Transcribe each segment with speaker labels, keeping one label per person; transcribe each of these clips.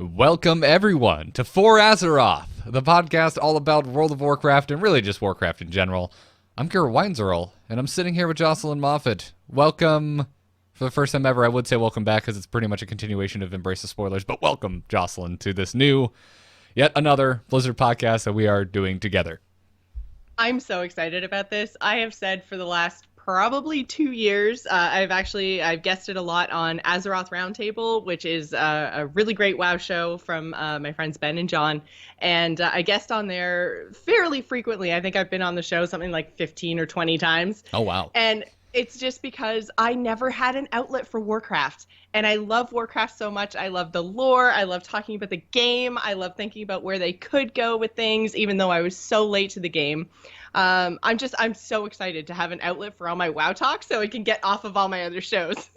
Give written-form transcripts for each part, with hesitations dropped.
Speaker 1: Welcome, everyone, to For Azeroth, the podcast all about World of Warcraft and really just Warcraft in general. I'm Garrett Weinzierl, and I'm sitting here with Jocelyn Moffett. Welcome. For the first time ever, I would say welcome back because it's pretty much a continuation of Embrace the Spoilers, but welcome, Jocelyn, to this new, yet another Blizzard podcast that we are doing together.
Speaker 2: I'm so excited about this. I have said for the last probably 2 years, I've guested a lot on Azeroth Roundtable, which is a really great WoW show from my friends Ben and John. And I guest on there fairly frequently. I think I've been on the show something like 15 or 20 times.
Speaker 1: Oh, wow.
Speaker 2: And it's just because I never had an outlet for Warcraft. And I love Warcraft so much. I love the lore. I love talking about the game. I love thinking about where they could go with things, even though I was so late to the game. I'm so excited to have an outlet for all my WoW talk so I can get off of all my other shows.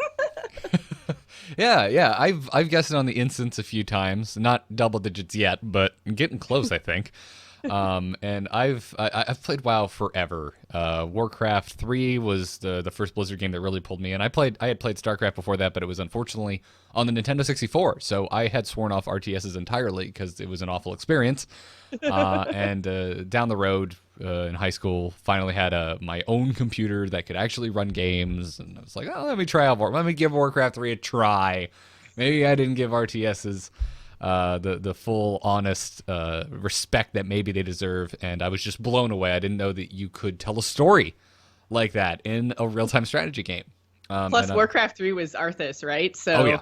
Speaker 1: Yeah. I've guessed on the instance a few times, not double digits yet, but getting close, I think. And I've played WoW forever. Warcraft 3 was the first Blizzard game that really pulled me in. I had played StarCraft before that, but it was unfortunately on the Nintendo 64. So I had sworn off RTSs entirely because it was an awful experience. And down the road in high school, finally had my own computer that could actually run games. And I was like, oh, let me give Warcraft 3 a try. Maybe I didn't give RTSs the full, honest respect that maybe they deserve, and I was just blown away. I didn't know that you could tell a story like that in a real-time strategy game.
Speaker 2: Plus, Warcraft 3 was Arthas, right? So.
Speaker 1: Oh, yeah.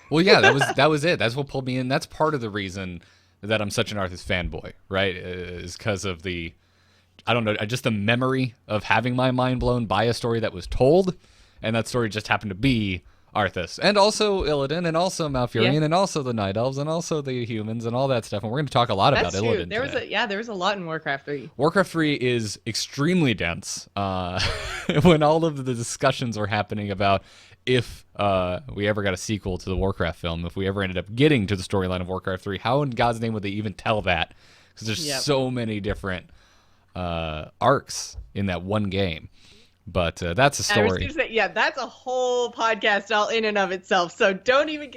Speaker 1: Well, yeah, that was it. That's what pulled me in. That's part of the reason that I'm such an Arthas fanboy, right? Is because of just the memory of having my mind blown by a story that was told, and that story just happened to be Arthas, and also Illidan, and also Malfurion, and also the Night Elves, and also the humans, and all that stuff. And we're going to talk a lot about Illidan today.
Speaker 2: There was a lot in Warcraft 3.
Speaker 1: Warcraft 3 is extremely dense. When all of the discussions were happening about if we ever got a sequel to the Warcraft film, if we ever ended up getting to the storyline of Warcraft 3, how in God's name would they even tell that? Because there's so many different arcs in that one game. But that's a story.
Speaker 2: I was going to say, that's a whole podcast all in and of itself. So don't even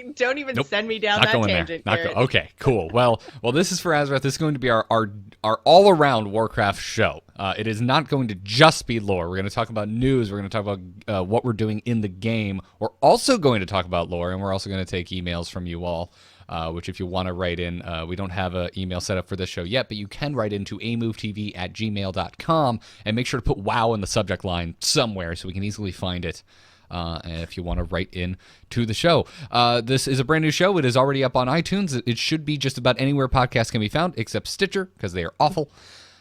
Speaker 2: send me down that tangent.
Speaker 1: Okay, cool. Well, this is For Azeroth. This is going to be our all-around Warcraft show. It is not going to just be lore. We're going to talk about news. We're going to talk about what we're doing in the game. We're also going to talk about lore, and we're also going to take emails from you all. Which if you want to write in, we don't have an email set up for this show yet, but you can write into amovetv@gmail.com and make sure to put WoW in the subject line somewhere so we can easily find it. And if you want to write in to the show. This is a brand new show. It is already up on iTunes. It should be just about anywhere podcasts can be found, except Stitcher, because they are awful.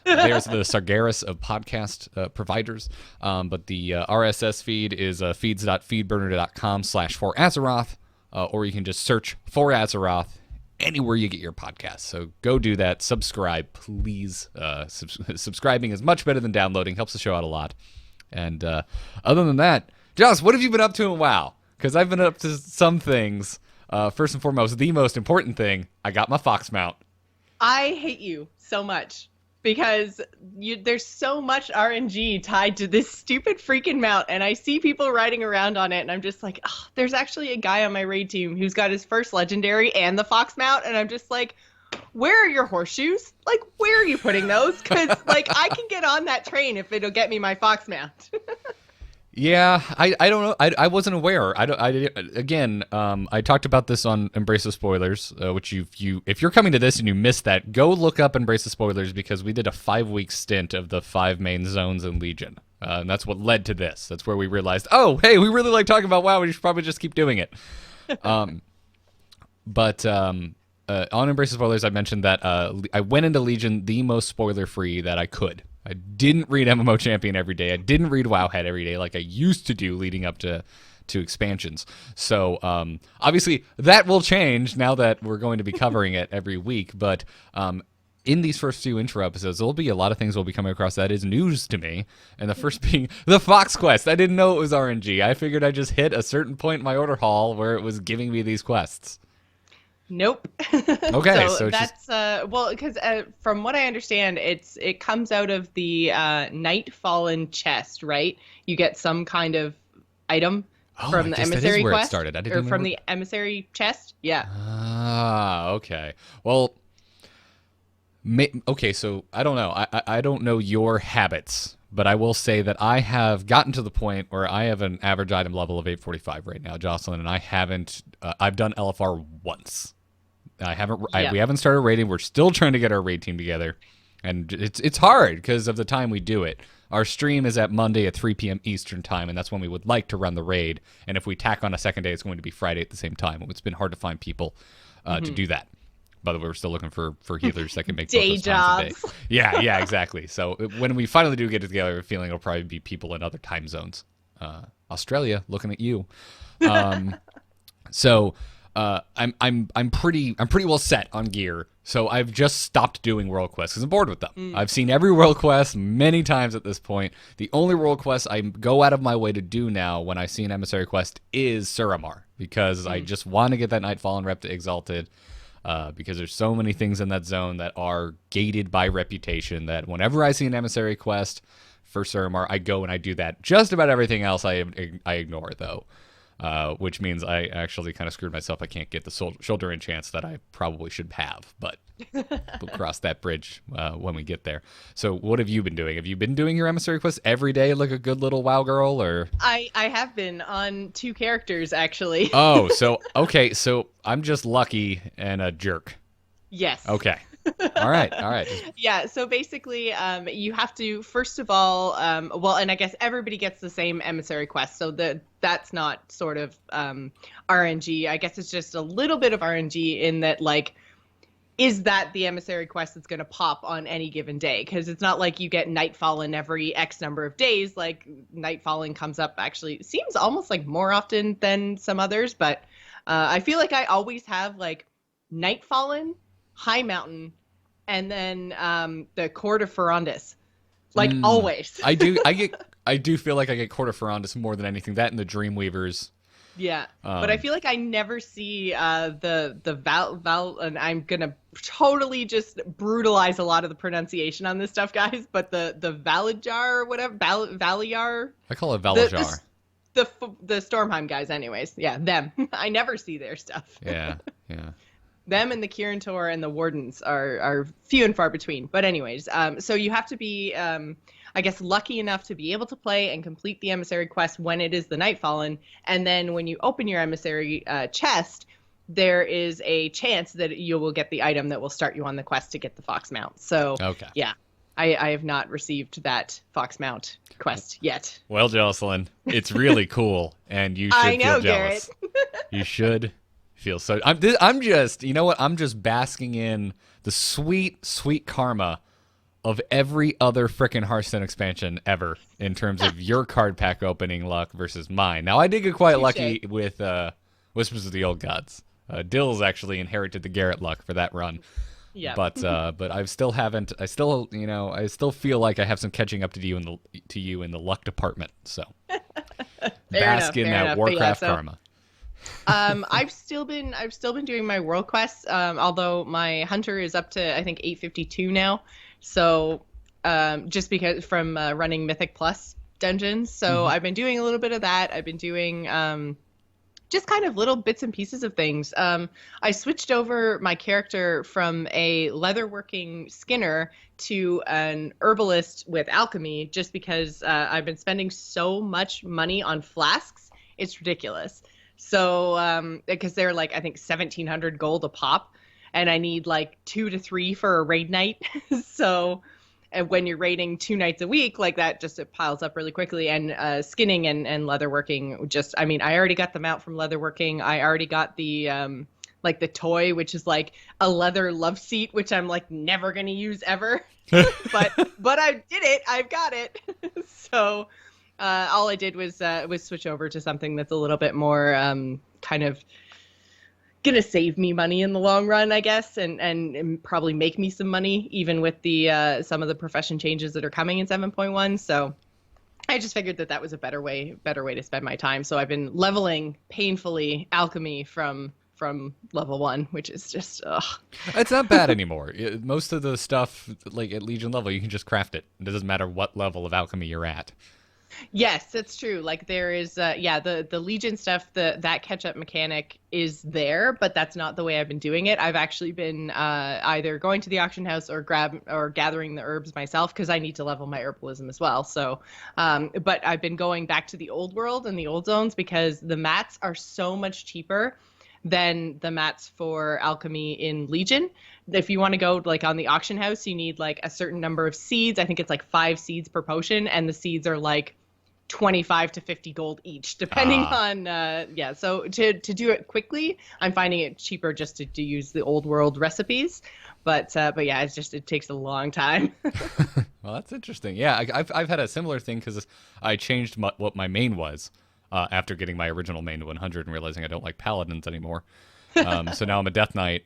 Speaker 1: There's the Sargeras of podcast providers. But the RSS feed is feeds.feedburner.com/forazeroth. Or you can just search For Azeroth anywhere you get your podcasts. So go do that. Subscribe, please. Subscribing is much better than downloading. Helps the show out a lot. And other than that, Joss, what have you been up to in WoW? Because I've been up to some things. First and foremost, the most important thing, I got my Fox mount.
Speaker 2: I hate you so much. Because there's so much RNG tied to this stupid freaking mount, and I see people riding around on it, and I'm just like, oh, there's actually a guy on my raid team who's got his first legendary and the Fox mount, and I'm just like, where are your horseshoes? Like, where are you putting those? Because, I can get on that train if it'll get me my Fox mount.
Speaker 1: Yeah, I don't know. I wasn't aware. I talked about this on Embrace the Spoilers, which if you're coming to this and you missed that, go look up Embrace the Spoilers because we did a 5-week stint of the 5 main zones in Legion. And that's what led to this. That's where we realized, oh, hey, we really like talking about WoW. We should probably just keep doing it. But on Embrace the Spoilers, I mentioned that I went into Legion the most spoiler-free that I could. I didn't read MMO Champion every day. I didn't read Wowhead every day like I used to do leading up to expansions. So obviously that will change now that we're going to be covering it every week. But in these first few intro episodes, there'll be a lot of things we'll be coming across that is news to me. And the first being the Fox Quest. I didn't know it was RNG. I figured I just hit a certain point in my order hall where it was giving me these quests.
Speaker 2: Nope.
Speaker 1: Okay, so
Speaker 2: that's because from what I understand, it comes out of the Nightfallen chest, right? You get some kind of item from the emissary quest,
Speaker 1: started.
Speaker 2: or from the emissary chest. Yeah.
Speaker 1: Ah, okay. Well, okay, so I don't know. I don't know your habits, but I will say that I have gotten to the point where I have an average item level of 845 right now, Jocelyn, and I haven't. I've done LFR once. I haven't. We haven't started raiding. We're still trying to get our raid team together, and it's hard because of the time we do it. Our stream is at Monday at 3 p.m. Eastern time, and that's when we would like to run the raid. And if we tack on a second day, it's going to be Friday at the same time. It's been hard to find people to do that. By the way, we're still looking for healers that can make
Speaker 2: day
Speaker 1: both those times
Speaker 2: jobs.
Speaker 1: a day. Yeah, exactly. So when we finally do get together, I'm feeling it'll probably be people in other time zones. Australia, looking at you. So I'm pretty well set on gear. So I've just stopped doing world quests because I'm bored with them. I've seen every world quest many times at this point. The only world quest I go out of my way to do now when I see an emissary quest is Suramar, because I just want to get that Nightfall and Rep to Exalted. Because there's so many things in that zone that are gated by reputation that whenever I see an emissary quest for Suramar, I go and I do that. Just about everything else I ignore, though, which means I actually kind of screwed myself. I can't get the shoulder enchants that I probably should have, but we'll cross that bridge when we get there. So what have you been doing? Have you been doing your emissary quest every day like a good little WoW girl, or?
Speaker 2: I have been on 2 characters, actually.
Speaker 1: Oh, so, okay, so I'm just lucky and a jerk.
Speaker 2: Yes.
Speaker 1: Okay. All right.
Speaker 2: Yeah, so basically, you have to, first of all, well, and I guess everybody gets the same emissary quest, so that's not sort of RNG. I guess it's just a little bit of RNG in that, like, is that the emissary quest that's going to pop on any given day? Because it's not like you get Nightfallen every X number of days. Like, Nightfallen comes up, actually, it seems almost like more often than some others, but I feel like I always have, like, Nightfallen, High Mountain, and then the Court of Ferondis, like always.
Speaker 1: I do feel like I get Court of Ferondis more than anything. That and the Dreamweavers.
Speaker 2: Yeah, but I feel like I never see the Val, and I'm gonna totally just brutalize a lot of the pronunciation on this stuff, guys. But the Valajar or whatever, Valiar.
Speaker 1: I call it Valajar.
Speaker 2: The Stormheim guys, anyways. Yeah, them. I never see their stuff.
Speaker 1: Yeah.
Speaker 2: Them and the Kirin and the Wardens are few and far between. But anyways, so you have to be, I guess, lucky enough to be able to play and complete the emissary quest when it is the Nightfallen. And then when you open your emissary chest, there is a chance that you will get the item that will start you on the quest to get the Fox Mount. So,
Speaker 1: okay.
Speaker 2: Yeah, I have not received that Fox Mount quest yet.
Speaker 1: Well, Jocelyn, it's really cool, and you should feel jealous.
Speaker 2: Garrett.
Speaker 1: You should feel so. I'm just, you know what? I'm just basking in the sweet, sweet karma of every other frickin' Hearthstone expansion ever in terms of your card pack opening luck versus mine. Now, I did get quite lucky with Whispers of the Old Gods. Dill's actually inherited the Garrett luck for that run.
Speaker 2: Yeah.
Speaker 1: But I still haven't. I still feel like I have some catching up to do in the luck department. So bask in that Warcraft karma.
Speaker 2: I've still been doing my world quests. Although my hunter is up to, I think, 852 now. So just because from running Mythic Plus dungeons. So I've been doing a little bit of that. I've been doing just kind of little bits and pieces of things. I switched over my character from a leatherworking skinner to an herbalist with alchemy just because I've been spending so much money on flasks. It's ridiculous. So because they're like, I think 1,700 gold a pop, and I need like 2 to 3 for a raid night. So and when you're raiding 2 nights a week, like that, just it piles up really quickly. And skinning and leatherworking, just, I mean, I already got them out from leatherworking. I already got the like the toy, which is like a leather love seat, which I'm like never gonna use ever. but I did it. I've got it. So all I did was switch over to something that's a little bit more kind of gonna save me money in the long run, I guess, and probably make me some money, even with the some of the profession changes that are coming in 7.1. So I just figured that was a better way to spend my time. So I've been leveling painfully alchemy from level 1, which is just
Speaker 1: It's not bad anymore. Most of the stuff, like at Legion level, you can just craft it. It doesn't matter what level of alchemy you're at.
Speaker 2: Yes, that's true. Like there is, the Legion stuff, that catch up mechanic is there, but that's not the way I've been doing it. I've actually been either going to the auction house or gathering the herbs myself because I need to level my herbalism as well. So, but I've been going back to the old world and the old zones because the mats are so much cheaper than the mats for alchemy in Legion. If you want to go like on the auction house, you need like a certain number of seeds. I think it's like 5 seeds per potion, and the seeds are like 25 to 50 gold each, depending on so to do it quickly, I'm finding it cheaper just to use the old world recipes, but yeah, it takes a long time.
Speaker 1: Well, that's interesting. Yeah, I've had a similar thing because I changed what my main was after getting my original main to 100 and realizing I don't like paladins anymore. So now I'm a death knight,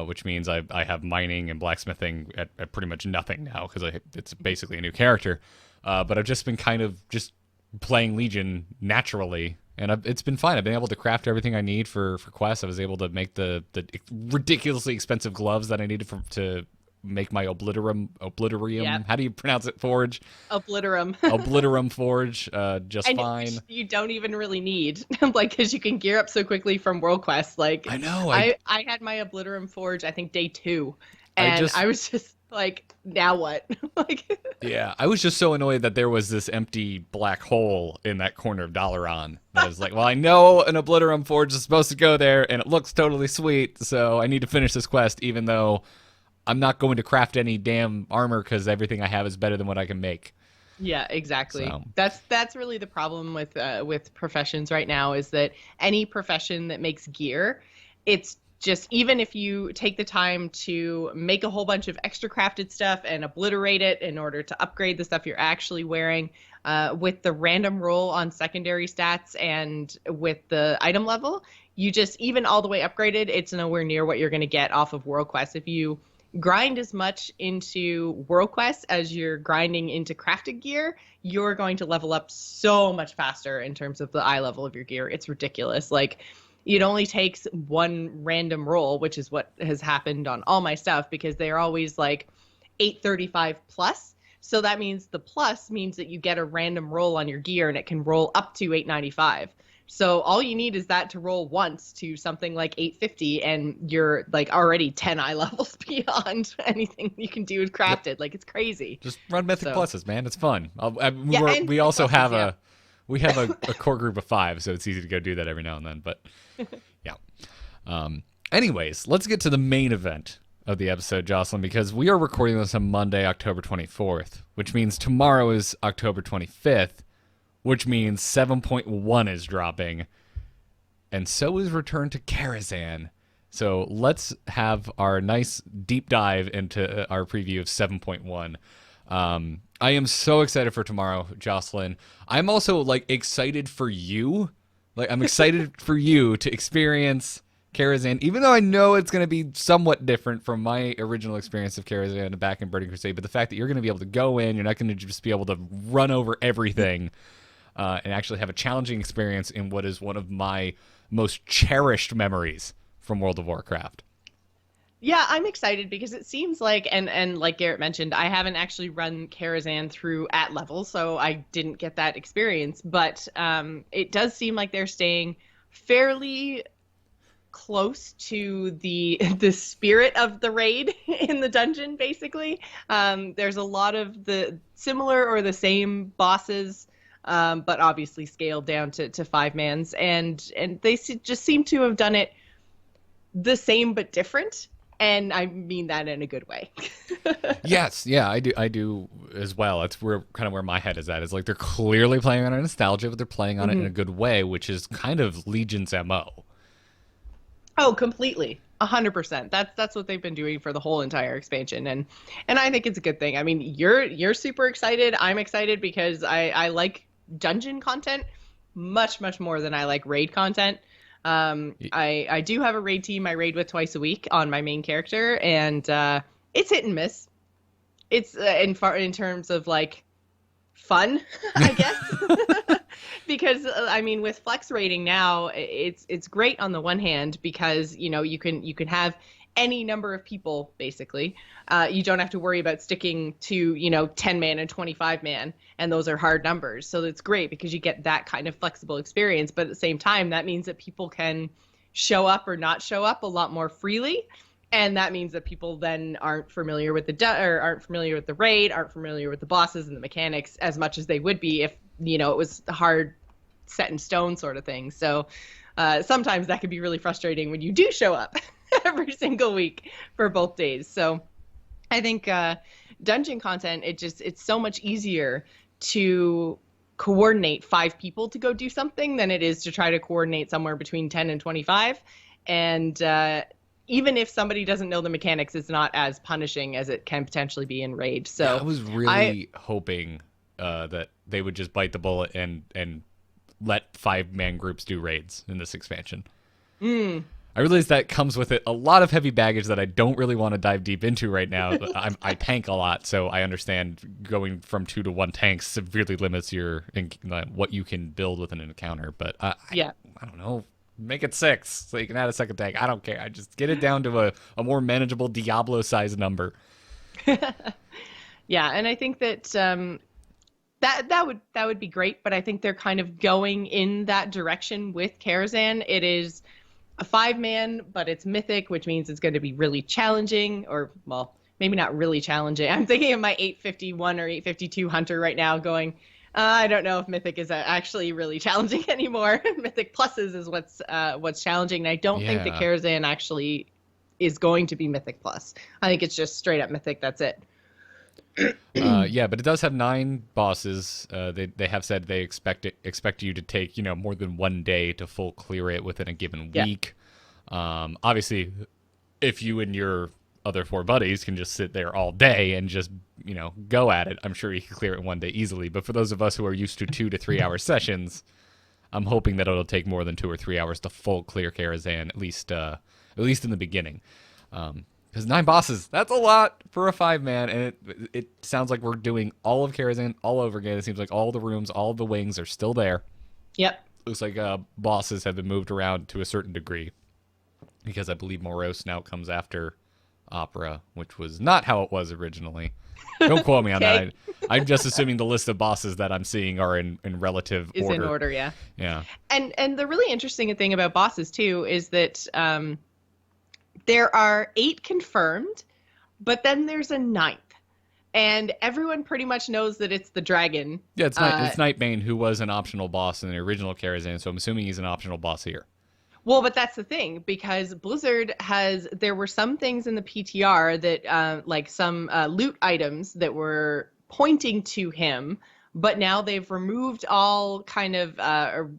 Speaker 1: which means I have mining and blacksmithing at pretty much nothing now because it's basically a new character. But I've just been kind of just playing Legion naturally, and it's been fine. I've been able to craft everything I need for quests. I was able to make the ridiculously expensive gloves that I needed to make my obliterium. Yep. How do you pronounce it? Forge. Obliterum forge. Just and fine.
Speaker 2: You don't even really need like because you can gear up so quickly from World Quest. Like
Speaker 1: I know.
Speaker 2: I had my obliterum forge I think day 2, and I was just like, now what? Like.
Speaker 1: Yeah, I was just so annoyed that there was this empty black hole in that corner of Dalaran. I was like, well, I know an Obliterum Forge is supposed to go there, and it looks totally sweet, so I need to finish this quest, even though I'm not going to craft any damn armor because everything I have is better than what I can make.
Speaker 2: Yeah, exactly. So. That's really the problem with professions right now, is that any profession that makes gear, it's just, even if you take the time to make a whole bunch of extra crafted stuff and obliterate it in order to upgrade the stuff you're actually wearing, with the random roll on secondary stats and with the item level, you just, even all the way upgraded, it's nowhere near what you're going to get off of World Quest. If you grind as much into World Quest as you're grinding into crafted gear, you're going to level up so much faster in terms of the eye level of your gear. It's ridiculous. Like, it only takes one random roll, which is what has happened on all my stuff, because they're always like 835 plus. So that means the plus means that you get a random roll on your gear and it can roll up to 895. So all you need is that to roll once to something like 850, and you're like already 10 eye levels beyond anything you can do with crafted. Like, it's crazy.
Speaker 1: Just run Mythic Pluses, man. It's fun. We also have a core group of 5, so it's easy to go do that every now and then. But yeah. Anyways, let's get to the main event of the episode, Jocelyn, because we are recording this on Monday, October 24th, which means tomorrow is October 25th, which means 7.1 is dropping, and so is Return to Karazhan. So let's have our nice deep dive into our preview of 7.1. I am so excited for tomorrow, Jocelyn. I'm also excited for you. I'm excited for you to experience Karazhan, even though I know it's going to be somewhat different from my original experience of Karazhan back in Burning Crusade. But the fact that you're going to be able to go in, you're not going to just be able to run over everything, and actually have a challenging experience in what is one of my most cherished memories from World of Warcraft.
Speaker 2: Yeah, I'm excited because it seems like, and like Garrett mentioned, I haven't actually run Karazhan through at level, so I didn't get that experience. But it does seem like they're staying fairly close to the spirit of the raid in the dungeon, basically. There's a lot of the similar or the same bosses, but obviously scaled down to 5-mans, and they just seem to have done it the same but different. And I mean that in a good way.
Speaker 1: Yes, yeah, I do as well. That's where my head is at. Is they're clearly playing on a nostalgia, but they're playing on it in a good way, which is kind of Legion's MO.
Speaker 2: Oh, completely. 100%. That's what they've been doing for the whole entire expansion, and I think it's a good thing. I mean, you're super excited. I'm excited because I like dungeon content much more than I like raid content. I do have a raid team I raid with twice a week on my main character, and it's hit and miss. It's in terms of fun, I guess. because I mean, with flex rating now, it's great on the one hand because you can have any number of people basically. You don't have to worry about sticking to 10-man and 25-man, and those are hard numbers. So it's great because you get that kind of flexible experience. But at the same time, that means that people can show up or not show up a lot more freely. And that means that people then aren't familiar with aren't familiar with the raid, aren't familiar with the bosses and the mechanics as much as they would be if it was hard, set in stone sort of thing. So sometimes that can be really frustrating when you do show up every single week for both days. So I think dungeon content, it's so much easier to coordinate 5 people to go do something than it is to try to coordinate somewhere between 10 and 25. And even if somebody doesn't know the mechanics, it's not as punishing as it can potentially be in Raid. So
Speaker 1: yeah, I was really hoping that they would just bite the bullet and let 5-man groups do raids in this expansion. I realize that comes with it a lot of heavy baggage that I don't really want to dive deep into right now. I tank a lot, so I understand going from 2 to 1 tanks severely limits your what you can build with an encounter. But I don't know. Make it 6 so you can add a second tank. I don't care. I just get it down to a more manageable Diablo-sized number.
Speaker 2: Yeah, and I think that that would be great, but I think they're kind of going in that direction with Karazhan. It is a 5-man, but it's mythic, which means it's going to be really challenging, or, well, maybe not really challenging. I'm thinking of my 851 or 852 hunter right now going, I don't know if Mythic is actually really challenging anymore. Mythic Pluses is what's challenging, and I don't think that Karazhan actually is going to be Mythic Plus. I think it's just straight up Mythic, that's it.
Speaker 1: Yeah, but it does have 9 bosses. They have said they expect you to take more than 1 day to full clear it within a given week. Obviously, if you and your other 4 buddies can just sit there all day and just go at it, I'm sure you can clear it 1 day easily. But for those of us who are used to 2 to 3 hour sessions, I'm hoping that it'll take more than 2 or 3 hours to full clear Karazhan, at least in the beginning. Because 9 bosses, that's a lot for a 5-man, and it sounds like we're doing all of Karazhan all over again. It seems like all the rooms, all the wings are still there.
Speaker 2: Yep.
Speaker 1: Looks like bosses have been moved around to a certain degree, because I believe Moros now comes after Opera, which was not how it was originally. Don't quote me on that. I'm just assuming the list of bosses that I'm seeing are in relative order.
Speaker 2: Is in order, yeah.
Speaker 1: Yeah.
Speaker 2: And the really interesting thing about bosses, too, is that there are 8 confirmed, but then there's a 9th. And everyone pretty much knows that it's the dragon.
Speaker 1: Yeah, it's Nightbane, who was an optional boss in the original Karazhan, so I'm assuming he's an optional boss here.
Speaker 2: Well, but that's the thing, because Blizzard there were some things in the PTR that, like some loot items that were pointing to him, but now they've removed all kind of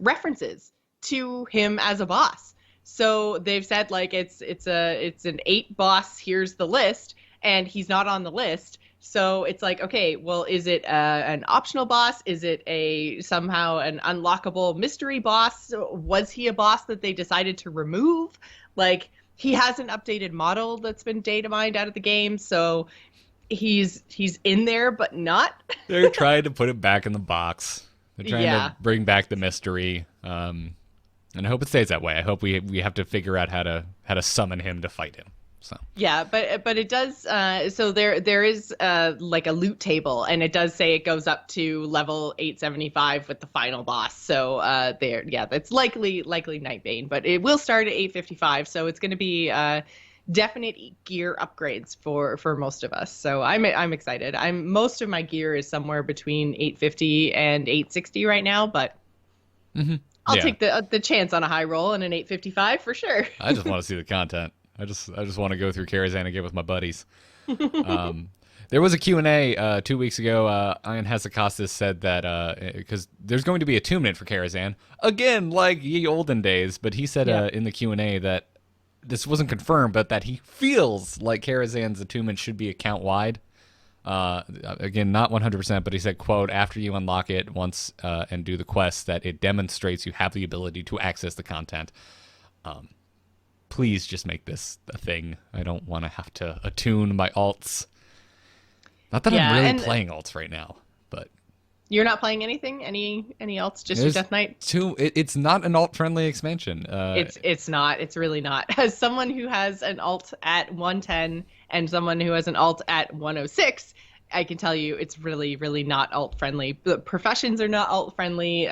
Speaker 2: references to him as a boss. So they've said, like, it's an 8 boss, here's the list, and he's not on the list. So it's like, okay, well, is it an optional boss? Is it somehow an unlockable mystery boss? Was he a boss that they decided to remove? Like, he has an updated model that's been data mined out of the game, so he's in there, but not.
Speaker 1: They're trying to put it back in the box. They're trying to bring back the mystery. And I hope it stays that way. I hope we have to figure out how to summon him to fight him. So. Yeah,
Speaker 2: but it does. So there is like a loot table, and it does say it goes up to level 875 with the final boss. So that's likely Nightbane, but it will start at 855. So it's going to be definite gear upgrades for most of us. So I'm excited. Most of my gear is somewhere between 850 and 860 right now, but.
Speaker 1: Mm-hmm.
Speaker 2: I'll take the chance on a high roll and an 855 for sure.
Speaker 1: I just want to see the content. I just want to go through Karazhan again with my buddies. There was a Q&A 2 weeks ago. Ian Hesychostas said that because there's going to be attunement for Karazhan again, like ye olden days. But he said in the Q&A that this wasn't confirmed, but that he feels like Karazhan's attunement should be account wide. Again, not 100%, but he said, quote, after you unlock it once and do the quest, that it demonstrates you have the ability to access the content. Please just make this a thing. I don't want to have to attune my alts. Not that I'm really playing alts right now, but...
Speaker 2: You're not playing anything? Any alts? Just your
Speaker 1: There's
Speaker 2: Death Knight?
Speaker 1: it's not an alt-friendly expansion.
Speaker 2: It's not. It's really not. As someone who has an alt at 110 and someone who has an alt at 106, I can tell you it's really, really not alt friendly. The professions are not alt friendly.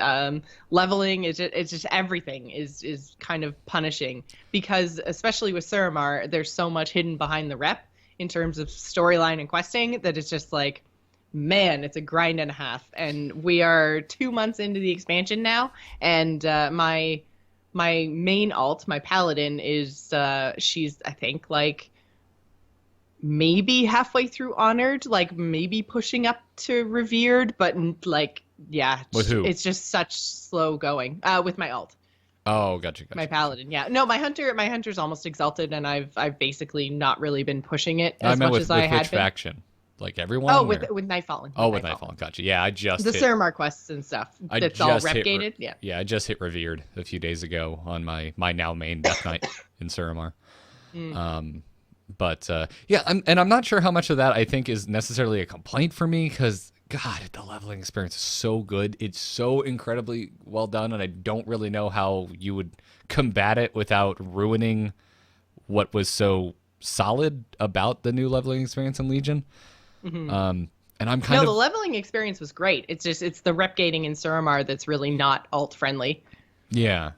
Speaker 2: Leveling is just, it's just everything is kind of punishing because especially with Suramar, there's so much hidden behind the rep in terms of storyline and questing that it's just like, man, it's a grind and a half. And we are 2 months into the expansion now, and my main alt, my paladin, is she's I think like maybe halfway through honored, like maybe pushing up to revered, but like yeah,
Speaker 1: With who?
Speaker 2: it's just such slow going. With my alt.
Speaker 1: Oh, gotcha.
Speaker 2: My paladin, yeah. No, my hunter's almost exalted, and I've basically not really been pushing it
Speaker 1: I
Speaker 2: as
Speaker 1: meant
Speaker 2: much
Speaker 1: with,
Speaker 2: as I
Speaker 1: with
Speaker 2: had
Speaker 1: which
Speaker 2: been.
Speaker 1: faction? Like everyone?
Speaker 2: Oh,
Speaker 1: or-
Speaker 2: with Nightfallen.
Speaker 1: Oh, with Nightfall. Gotcha. Yeah, I just
Speaker 2: The
Speaker 1: hit,
Speaker 2: Suramar quests and stuff.
Speaker 1: I
Speaker 2: That's all
Speaker 1: just
Speaker 2: rep
Speaker 1: hit
Speaker 2: gated. Yeah.
Speaker 1: Yeah, I just hit Revered a few days ago on my now main Death Knight in Suramar. But yeah, I'm not sure how much of that I think is necessarily a complaint for me because God, the leveling experience is so good. It's so incredibly well done, and I don't really know how you would combat it without ruining what was so solid about the new leveling experience in Legion. And I'm kind
Speaker 2: No, the
Speaker 1: of
Speaker 2: leveling experience was great. It's just it's the rep gating in Suramar that's really not alt friendly.
Speaker 1: yeah.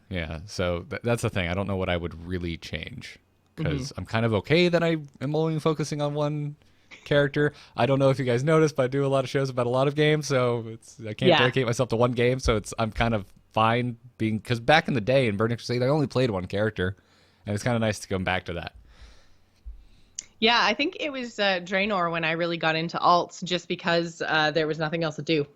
Speaker 1: So that's the thing. I don't know what I would really change because I'm kind of okay that I am only focusing on one character. I don't know if you guys noticed, but I do a lot of shows about a lot of games, so I can't dedicate myself to one game. So I'm kind of fine being because back in the day in Burning Crusade, I only played one character, and it's kind of nice to come back to that.
Speaker 2: Yeah, I think it was Draenor when I really got into alts just because there was nothing else to do.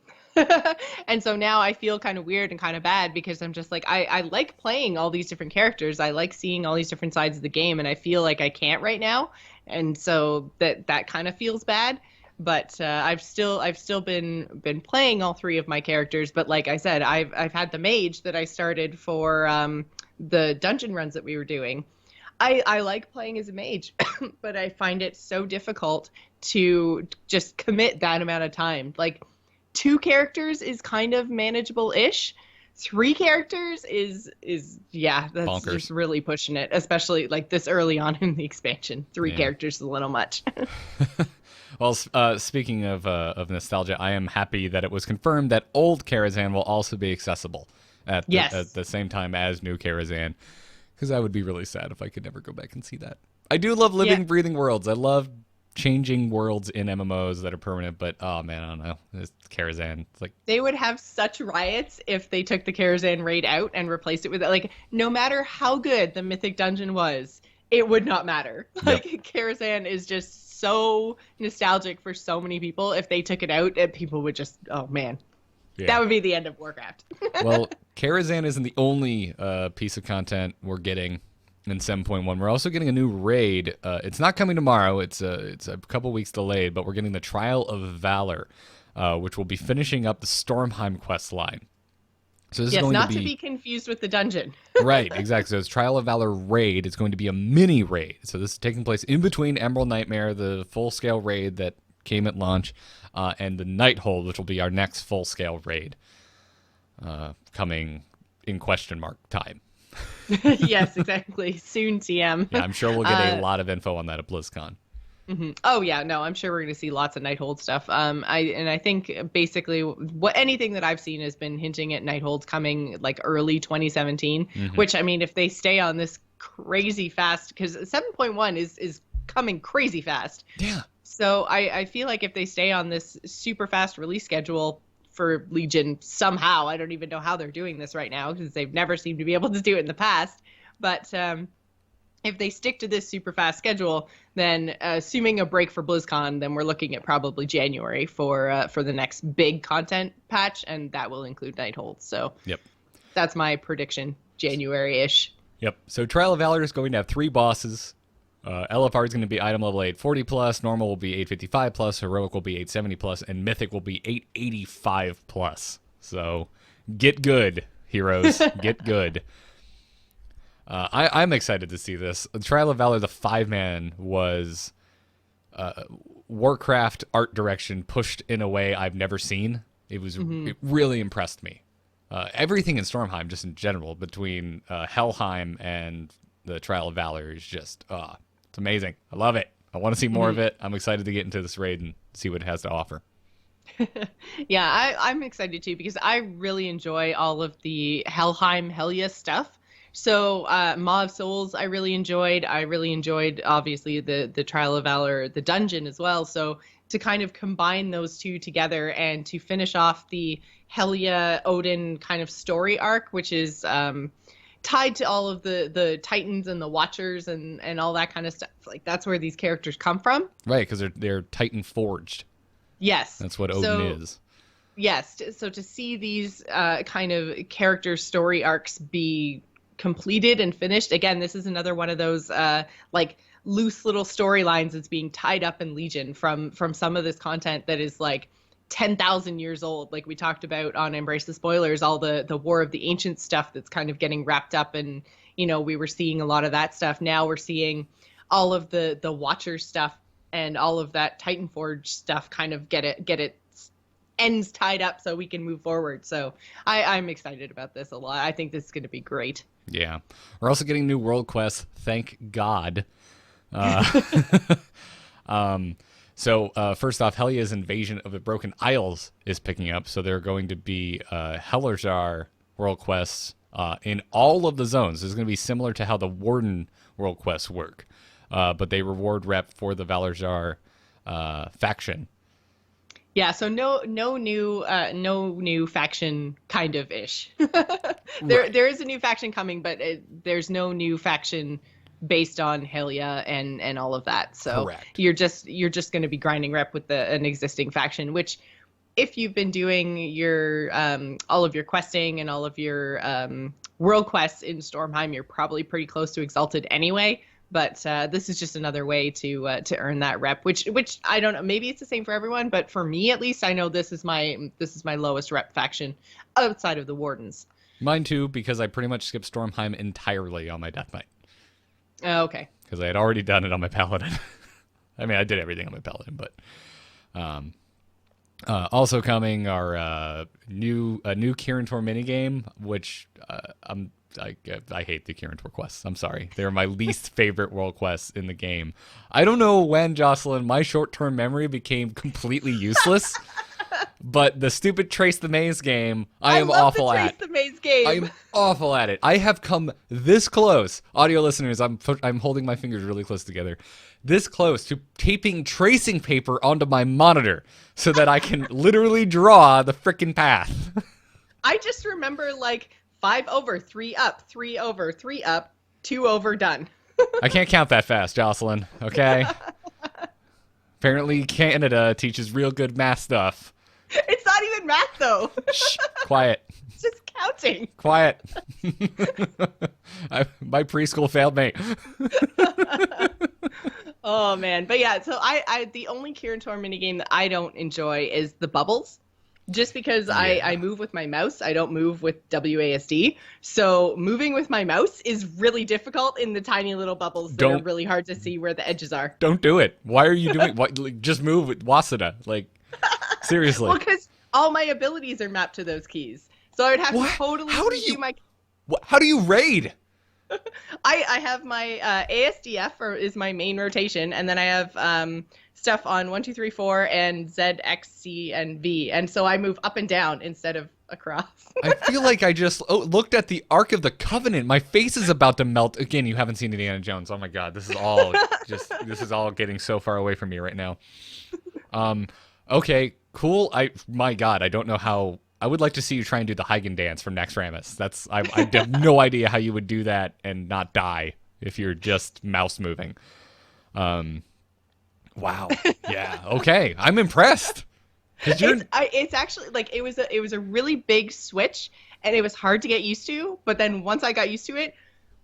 Speaker 2: And so now I feel kind of weird and kind of bad because I'm just like, I like playing all these different characters. I like seeing all these different sides of the game, and I feel like I can't right now. And so that kind of feels bad. But I've still been playing all three of my characters. But like I said, I've had the mage that I started for the dungeon runs that we were doing. I like playing as a mage, but I find it so difficult to just commit that amount of time. Like 2 characters is kind of manageable-ish. 3 characters is yeah, that's
Speaker 1: Bonkers.
Speaker 2: just really pushing it, especially like this early on in the expansion. 3 characters is a little much.
Speaker 1: Well, speaking of nostalgia, I am happy that it was confirmed that old Karazhan will also be accessible at the same time as new Karazhan. Because I would be really sad if I could never go back and see that. I do love living, breathing worlds. I love changing worlds in MMOs that are permanent, but oh man, I don't know. It's Karazhan. It's like
Speaker 2: they would have such riots if they took the Karazhan raid out and replaced it with it. Like, no matter how good the Mythic Dungeon was, it would not matter. Like, Karazhan is just so nostalgic for so many people. If they took it out, people would just, oh man. Yeah. That would be the end of Warcraft.
Speaker 1: Well, Karazhan isn't the only piece of content we're getting in 7.1. We're also getting a new raid. It's not coming tomorrow. It's a couple weeks delayed, but we're getting the Trial of Valor, which will be finishing up the Stormheim quest line. So this is going
Speaker 2: not
Speaker 1: to
Speaker 2: be confused with the dungeon.
Speaker 1: Right, exactly. So it's Trial of Valor raid. It's going to be a mini raid. So this is taking place in between Emerald Nightmare, the full-scale raid that came at launch, and the Nighthold, which will be our next full-scale raid, coming in question mark time.
Speaker 2: Yes, exactly. Soon, TM.
Speaker 1: Yeah, I'm sure we'll get a lot of info on that at BlizzCon.
Speaker 2: Mm-hmm. Oh yeah, no, I'm sure we're going to see lots of Nighthold stuff. I think basically anything that I've seen has been hinting at Nightholds coming like early 2017. Which I mean, if they stay on this crazy fast, because 7.1 is coming crazy fast.
Speaker 1: Yeah.
Speaker 2: So I feel like if they stay on this super fast release schedule for Legion somehow, I don't even know how they're doing this right now because they've never seemed to be able to do it in the past. But if they stick to this super fast schedule, then assuming a break for BlizzCon, then we're looking at probably January for the next big content patch, and that will include Nighthold. So that's my prediction, January-ish.
Speaker 1: Yep. So Trial of Valor is going to have 3 bosses. LFR is going to be item level 840 plus, normal will be 855 plus, heroic will be 870 plus, and mythic will be 885 plus. So get good, heroes. Get good. I'm excited to see this. Trial of Valor, the 5-man, was Warcraft art direction pushed in a way I've never seen. It really impressed me. Everything in Stormheim, just in general, between Helheim and the Trial of Valor is just, it's amazing. I love it. I want to see more of it. I'm excited to get into this raid and see what it has to offer.
Speaker 2: Yeah, I'm excited too because I really enjoy all of the Helheim Helya stuff. So Maw of Souls I really enjoyed. I really enjoyed obviously the Trial of Valor, the dungeon as well. So to kind of combine those two together and to finish off the Helya Odin kind of story arc, which is tied to all of the Titans and the Watchers and all that kind of stuff. Like that's where these characters come from.
Speaker 1: Right, because they're Titan forged.
Speaker 2: Yes.
Speaker 1: That's what Odin is.
Speaker 2: Yes. So to see these kind of character story arcs be completed and finished, again, this is another one of those like loose little storylines that's being tied up in Legion from some of this content that is like 10,000 years old. Like we talked about on Embrace the Spoilers, all the War of the Ancients stuff that's kind of getting wrapped up. And, you know, we were seeing a lot of that stuff. Now we're seeing all of the Watcher stuff and all of that Titanforge stuff kind of get it ends tied up so we can move forward. So I'm excited about this a lot. I think this is going to be great.
Speaker 1: Yeah. We're also getting new world quests. Thank God. So first off, Helya's invasion of the Broken Isles is picking up. So there are going to be Hellerjar world quests in all of the zones. This is going to be similar to how the Warden world quests work. But they reward rep for the Valorjar faction.
Speaker 2: Yeah, so no new faction kind of ish. There is a new faction coming, but there's no new faction based on Helya and all of that. So
Speaker 1: correct.
Speaker 2: You're just going to be grinding rep with an existing faction, which if you've been doing your all of your questing and all of your world quests in Stormheim, you're probably pretty close to Exalted anyway. But this is just another way to earn that rep, which I don't know. Maybe it's the same for everyone, but for me at least, I know this is my lowest rep faction outside of the Wardens.
Speaker 1: Mine too, because I pretty much skipped Stormheim entirely on my Death Knight.
Speaker 2: Oh, okay.
Speaker 1: Because I had already done it on my Paladin. I mean, I did everything on my Paladin, but also coming are a new Kirin Tor minigame, which I hate the Kirin Tor quests. I'm sorry. They're my least favorite world quests in the game. I don't know when, Jocelyn, my short-term memory became completely useless, but the stupid Trace the Maze game, I am awful at.
Speaker 2: Trace the Maze game.
Speaker 1: I am awful at it. I have come this close. Audio listeners, I'm holding my fingers really close together. This close to taping tracing paper onto my monitor so that I can literally draw the frickin' path.
Speaker 2: I just remember like 5 over, 3 up, 3 over, 3 up, 2 over, done.
Speaker 1: I can't count that fast, Jocelyn, okay? Apparently Canada teaches real good math stuff.
Speaker 2: It's not even math, though.
Speaker 1: Shh, quiet.
Speaker 2: It's just counting.
Speaker 1: Quiet. My preschool failed me.
Speaker 2: Oh, man. But yeah, so I the only Kirin Tor minigame that I don't enjoy is the bubbles. Just because I move with my mouse, I don't move with WASD. So moving with my mouse is really difficult in the tiny little bubbles that are really hard to see where the edges are.
Speaker 1: Don't do it. Why are you doing like, just move with Waseda. Like, seriously.
Speaker 2: Well, because all my abilities are mapped to those keys. So I would have to totally do my...
Speaker 1: How do you raid?
Speaker 2: I have my ASDF is my main rotation, and then I have stuff on 1, 2, 3, 4, and Z, X, C, and V, and so I move up and down instead of across.
Speaker 1: I feel like I just looked at the Ark of the Covenant. My face is about to melt. Again, you haven't seen Indiana Jones. Oh my God, this is all getting so far away from me right now. Okay, cool. My God, I don't know how. I would like to see you try and do the Huygen dance from Naxxramas. I have no idea how you would do that and not die if you're just mouse moving. Wow. Yeah. Okay. I'm impressed.
Speaker 2: It's actually like it was a really big switch, and it was hard to get used to. But then once I got used to it,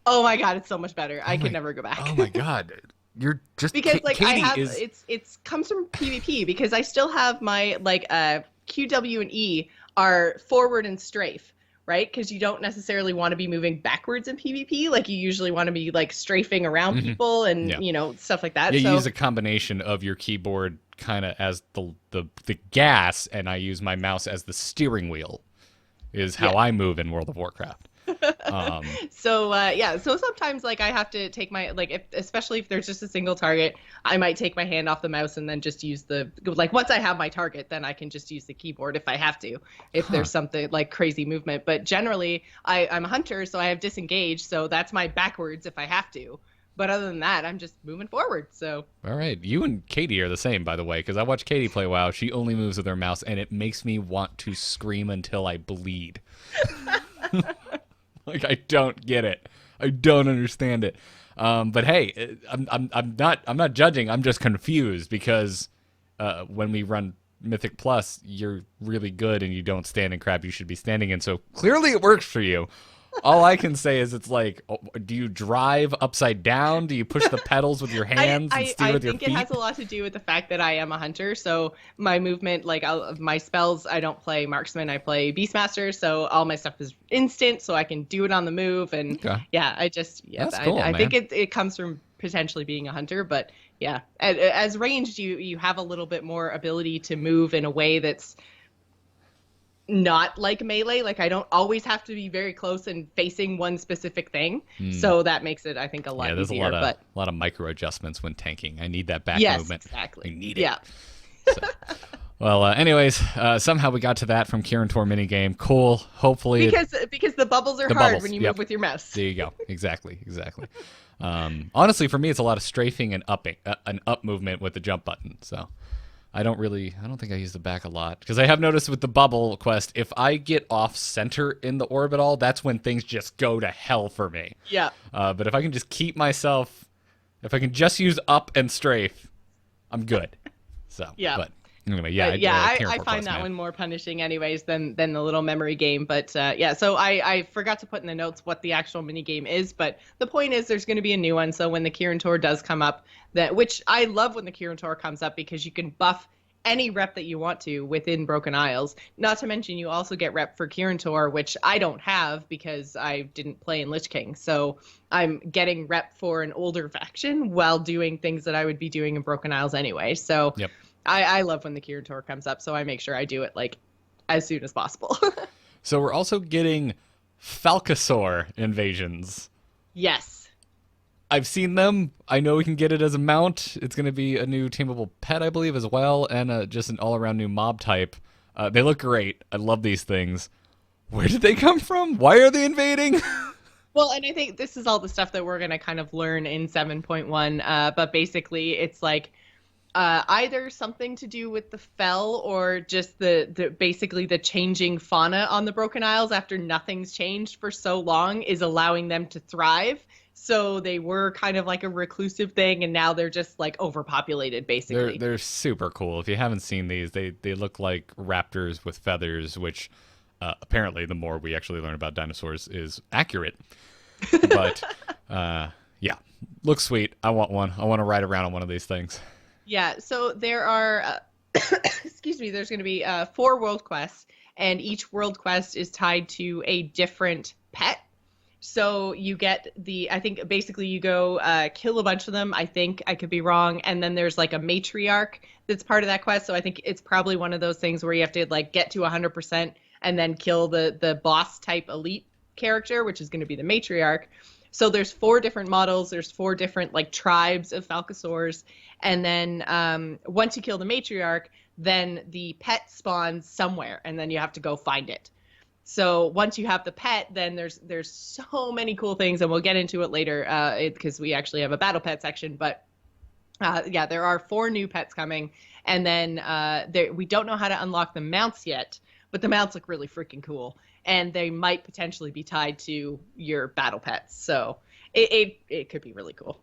Speaker 2: oh my God, it's so so much better. I could never go back.
Speaker 1: Oh my God. You're just
Speaker 2: because like
Speaker 1: Katie
Speaker 2: I have it's comes from PvP because I still have my like Q, W, and E are forward and strafe, right? Because you don't necessarily want to be moving backwards in PvP. Like you usually want to be like strafing around people and you know, stuff like that.
Speaker 1: Yeah, you use a combination of your keyboard kind of as the gas, and I use my mouse as the steering wheel. Is how I move in World of Warcraft.
Speaker 2: So sometimes like I have to take my especially if there's just a single target, I might take my hand off the mouse and then just use once I have my target, then I can just use the keyboard if I have to, if there's something like crazy movement. But generally I'm a hunter, so I have disengage, so that's my backwards if I have to. But other than that, I'm just moving forward. So
Speaker 1: all right, you and Katie are the same, by the way, because I watch Katie play WoW. She only moves with her mouse, and it makes me want to scream until I bleed. Like, I don't get it. I don't understand it. But hey, I'm not judging. I'm just confused because when we run Mythic Plus, you're really good and you don't stand in crap you should be standing in. So clearly it works for you. All I can say is it's like, do you drive upside down? Do you push the pedals with your hands and steer with your feet?
Speaker 2: I think it has a lot to do with the fact that I am a hunter. So my movement, my spells, I don't play marksman. I play beastmaster. So all my stuff is instant, so I can do it on the move. And
Speaker 1: That's cool,
Speaker 2: I think it comes from potentially being a hunter. But yeah, as ranged, you have a little bit more ability to move in a way that's not like melee. Like, I don't always have to be very close and facing one specific thing. So that makes it, I think, a lot
Speaker 1: there's
Speaker 2: easier.
Speaker 1: a lot of micro adjustments when tanking. I need that back movement.
Speaker 2: Exactly.
Speaker 1: I need it. So, well, anyways, somehow we got to that from Kirin Tor minigame. Cool. Hopefully,
Speaker 2: because the bubbles are hard when you move with your mouse.
Speaker 1: There you go. Exactly. Honestly, for me, it's a lot of strafing and upping, an up movement with the jump button. So I don't think I use the back a lot, because I have noticed with the bubble quest, if I get off center in the orbital, that's when things just go to hell for me.
Speaker 2: Yeah.
Speaker 1: But if I can just if I can just use up and strafe, I'm good. So
Speaker 2: yeah.
Speaker 1: But anyway,
Speaker 2: I find that one more punishing anyways than the little memory game. But so I forgot to put in the notes what the actual mini game is, but the point is there's going to be a new one. So when the Kirin Tor does come up, which I love when the Kirin Tor comes up, because you can buff any rep that you want to within Broken Isles. Not to mention you also get rep for Kirin Tor, which I don't have because I didn't play in Lich King. So I'm getting rep for an older faction while doing things that I would be doing in Broken Isles anyway. So
Speaker 1: yep.
Speaker 2: I love when the Kirin Tor comes up, so I make sure I do it like as soon as possible.
Speaker 1: So we're also getting Falcasaur invasions.
Speaker 2: Yes.
Speaker 1: I've seen them. I know we can get it as a mount. It's going to be a new tameable pet, I believe, as well, and just an all-around new mob type. They look great. I love these things. Where did they come from? Why are they invading?
Speaker 2: Well, and I think this is all the stuff that we're going to kind of learn in 7.1, but basically it's like either something to do with the Fel or just the basically the changing fauna on the Broken Isles after nothing's changed for so long is allowing them to thrive. So they were kind of like a reclusive thing, and now they're just like overpopulated, basically.
Speaker 1: They're super cool. If you haven't seen these, they look like raptors with feathers, which apparently the more we actually learn about dinosaurs is accurate. But looks sweet. I want one. I want to ride around on one of these things.
Speaker 2: Yeah, so there are, there's going to be 4 world quests, and each world quest is tied to a different pet. So you get I think basically you go kill a bunch of them. I think I could be wrong. And then there's like a matriarch that's part of that quest. So I think it's probably one of those things where you have to like get to 100% and then kill the boss type elite character, which is going to be the matriarch. So there's 4 different models. There's 4 different like tribes of Falcasaurs. And then once you kill the matriarch, then the pet spawns somewhere, and then you have to go find it. So once you have the pet, then there's so many cool things, and we'll get into it later because we actually have a battle pet section. But there are 4 new pets coming, and then we don't know how to unlock the mounts yet, but the mounts look really freaking cool, and they might potentially be tied to your battle pets. So it could be really cool.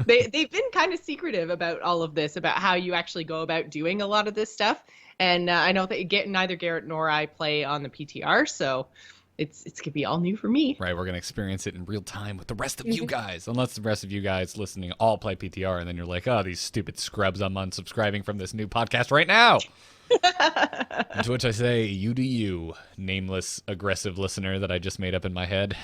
Speaker 2: They've been kind of secretive about all of this, about how you actually go about doing a lot of this stuff. And I know that neither Garrett nor I play on the PTR, so it's going to be all new for me.
Speaker 1: Right, we're going to experience it in real time with the rest of you guys. Unless the rest of you guys listening all play PTR, and then you're like, oh, these stupid scrubs, I'm unsubscribing from this new podcast right now. And to which I say, you do you, nameless, aggressive listener that I just made up in my head.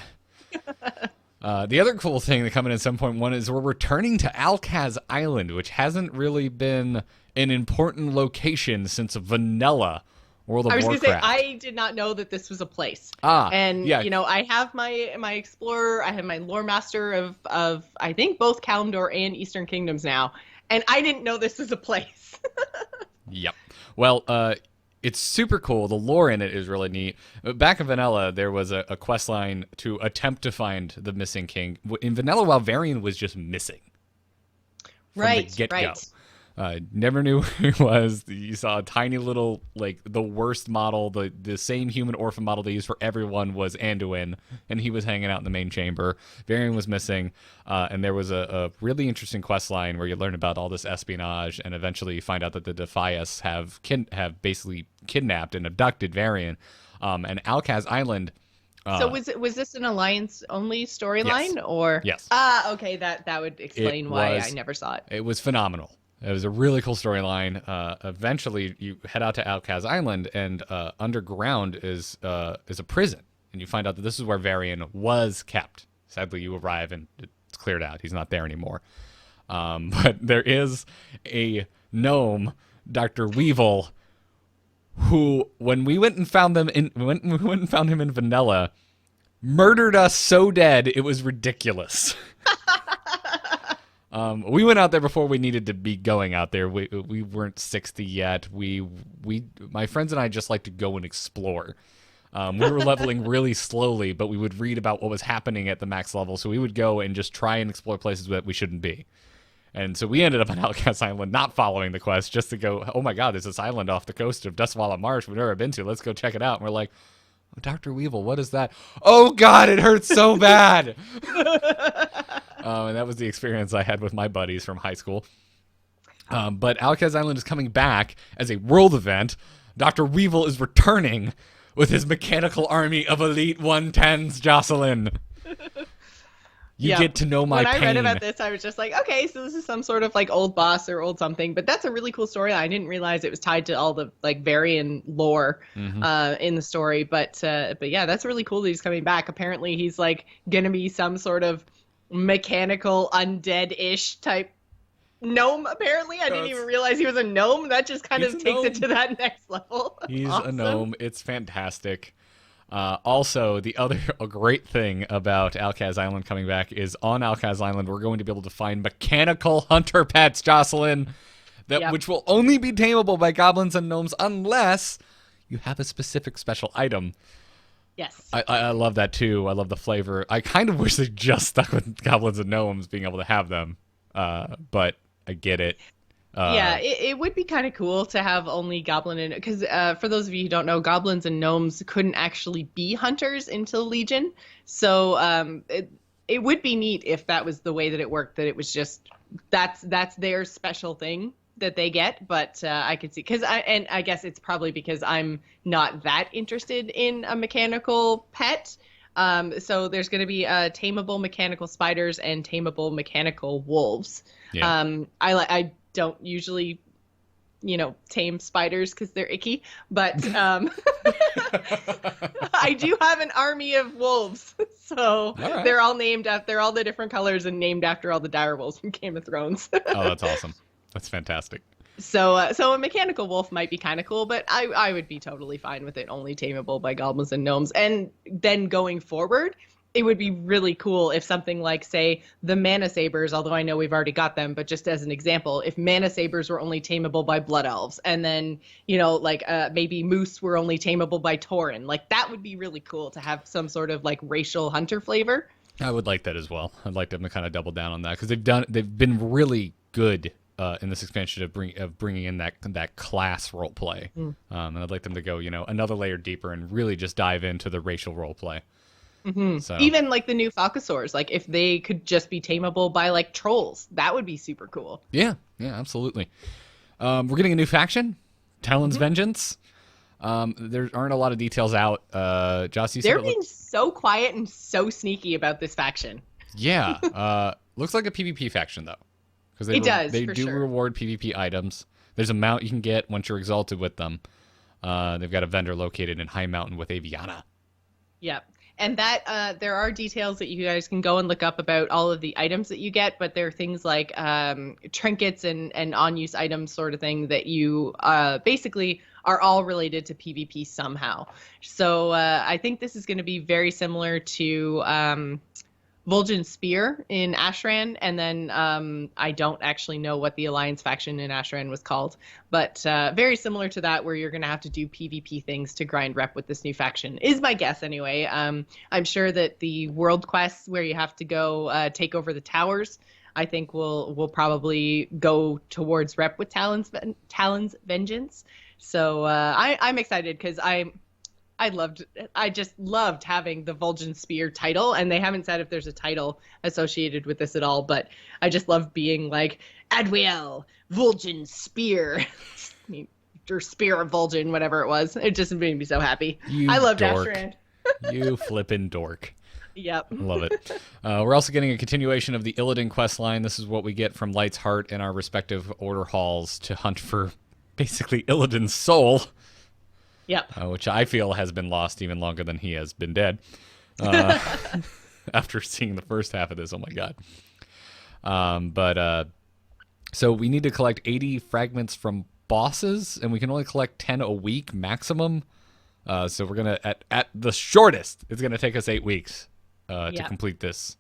Speaker 1: The other cool thing that coming in 7.1 is we're returning to Alcaz Island, which hasn't really been an important location since Vanilla World of Warcraft.
Speaker 2: I was going to say, I did not know that this was a place. And,
Speaker 1: yeah.
Speaker 2: I have my Explorer, I have my Lore Master of I think, both Kalimdor and Eastern Kingdoms now, and I didn't know this was a place.
Speaker 1: Yep. Well, it's super cool. The lore in it is really neat. Back in Vanilla, there was a quest line to attempt to find the missing king. In Vanilla, while Varian was just missing. From the get-go. Never knew who he was. You saw a tiny little, like, the worst model, the same human orphan model they used for everyone was Anduin, and he was hanging out in the main chamber. Varian was missing, and there was a really interesting quest line where you learn about all this espionage, and eventually you find out that the Defias have basically kidnapped and abducted Varian, and Alcaz Island.
Speaker 2: So was this an Alliance only storyline, or?
Speaker 1: Yes.
Speaker 2: Okay, that would explain why I never saw it.
Speaker 1: It was phenomenal. It was a really cool storyline. Eventually, you head out to Alcaz Island, and underground is a prison, and you find out that this is where Varian was kept. Sadly, you arrive, and it's cleared out. He's not there anymore. But there is a gnome, Dr. Weevil, who, when we went and found him in Vanilla, murdered us so dead it was ridiculous. We went out there before we needed to be going out there. We weren't 60 yet. My friends and I just like to go and explore. We were leveling really slowly, but we would read about what was happening at the max level, so we would go and just try and explore places that we shouldn't be. And so we ended up on Alcaz Island, not following the quest, just to go, oh my god, there's this island off the coast of Dustwalla Marsh we've never been to. Let's go check it out. And we're like, oh, Dr. Weevil, what is that? Oh god, it hurts so bad! And that was the experience I had with my buddies from high school. But Alcaz Island is coming back as a world event. Dr. Weevil is returning with his mechanical army of elite 110s, Jocelyn. You get to know my pain.
Speaker 2: When I read about this, I was just like, okay, so this is some sort of like old boss or old something. But that's a really cool story. I didn't realize it was tied to all the like Varian lore in the story. But yeah, that's really cool that he's coming back. Apparently, he's like gonna be some sort of mechanical undead-ish type gnome. Apparently, I didn't even realize he was a gnome. That just kind of takes it to that next level.
Speaker 1: He's awesome. A gnome. It's fantastic. Also, the other great thing about Alcaz Island coming back is on Alcaz Island, we're going to be able to find mechanical hunter pets, Jocelyn, which will only be tameable by goblins and gnomes unless you have a specific special item.
Speaker 2: Yes.
Speaker 1: I love that too. I love the flavor. I kind of wish they just stuck with goblins and gnomes being able to have them, but I get it.
Speaker 2: Yeah, it would be kind of cool to have only goblin and because for those of you who don't know, goblins and gnomes couldn't actually be hunters until Legion. So it would be neat if that was the way that it worked. That it was just that's their special thing that they get. But I could see I guess it's probably because I'm not that interested in a mechanical pet. So there's going to be tameable mechanical spiders and tameable mechanical wolves. Yeah. I don't usually, tame spiders because they're icky, but I do have an army of wolves. So right. They're all they're all the different colors and named after all the dire wolves from Game of Thrones.
Speaker 1: Oh, that's awesome. That's fantastic.
Speaker 2: So a mechanical wolf might be kind of cool, but I would be totally fine with it only tameable by goblins and gnomes. And then going forward, it would be really cool if something like, say, the Mana Sabers, although I know we've already got them, but just as an example, if Mana Sabers were only tameable by Blood Elves, and then, maybe Moose were only tameable by Tauren, like that would be really cool to have some sort of like racial hunter flavor. I
Speaker 1: would like that as well. I'd like them to kind of double down on that because they've been really good in this expansion of bringing in that class role play, and I'd like them to go another layer deeper and really just dive into the racial role play.
Speaker 2: Mm-hmm. So. Even like the new Falcosaurs, like if they could just be tameable by like trolls, that would be super cool.
Speaker 1: Yeah, absolutely. We're getting a new faction, Talon's Vengeance. There aren't a lot of details out. Joss, you said
Speaker 2: they're being so quiet and so sneaky about this faction.
Speaker 1: Yeah, looks like a PvP faction though, because they do reward PvP items. There's a mount you can get once you're exalted with them. They've got a vendor located in High Mountain with Aviana.
Speaker 2: Yep. And that there are details that you guys can go and look up about all of the items that you get, but there are things like trinkets and on-use items sort of thing that you basically are all related to PvP somehow. So I think this is going to be very similar to Vol'jin's Spear in Ashran, and then I don't actually know what the Alliance faction in Ashran was called, but very similar to that, where you're going to have to do PvP things to grind rep with this new faction, is my guess anyway. I'm sure that the world quests where you have to go take over the towers, I think will probably go towards rep with Talon's Vengeance. So I'm excited because I just loved having the Vol'jin's Spear title, and they haven't said if there's a title associated with this at all, but I just loved being like, Adwiel, Vol'jin's Spear, or Spear of Vol'jin, whatever it was. It just made me so happy. I loved Ashran.
Speaker 1: You flippin' dork.
Speaker 2: Yep.
Speaker 1: Love it. We're also getting a continuation of the Illidan quest line. This is what we get from Light's Heart in our respective order halls to hunt for basically Illidan's soul.
Speaker 2: Yep.
Speaker 1: Which I feel has been lost even longer than he has been dead. After seeing the first half of this, oh my god. So we need to collect 80 fragments from bosses, and we can only collect 10 a week maximum. So we're gonna at the shortest, it's gonna take us 8 weeks to complete this.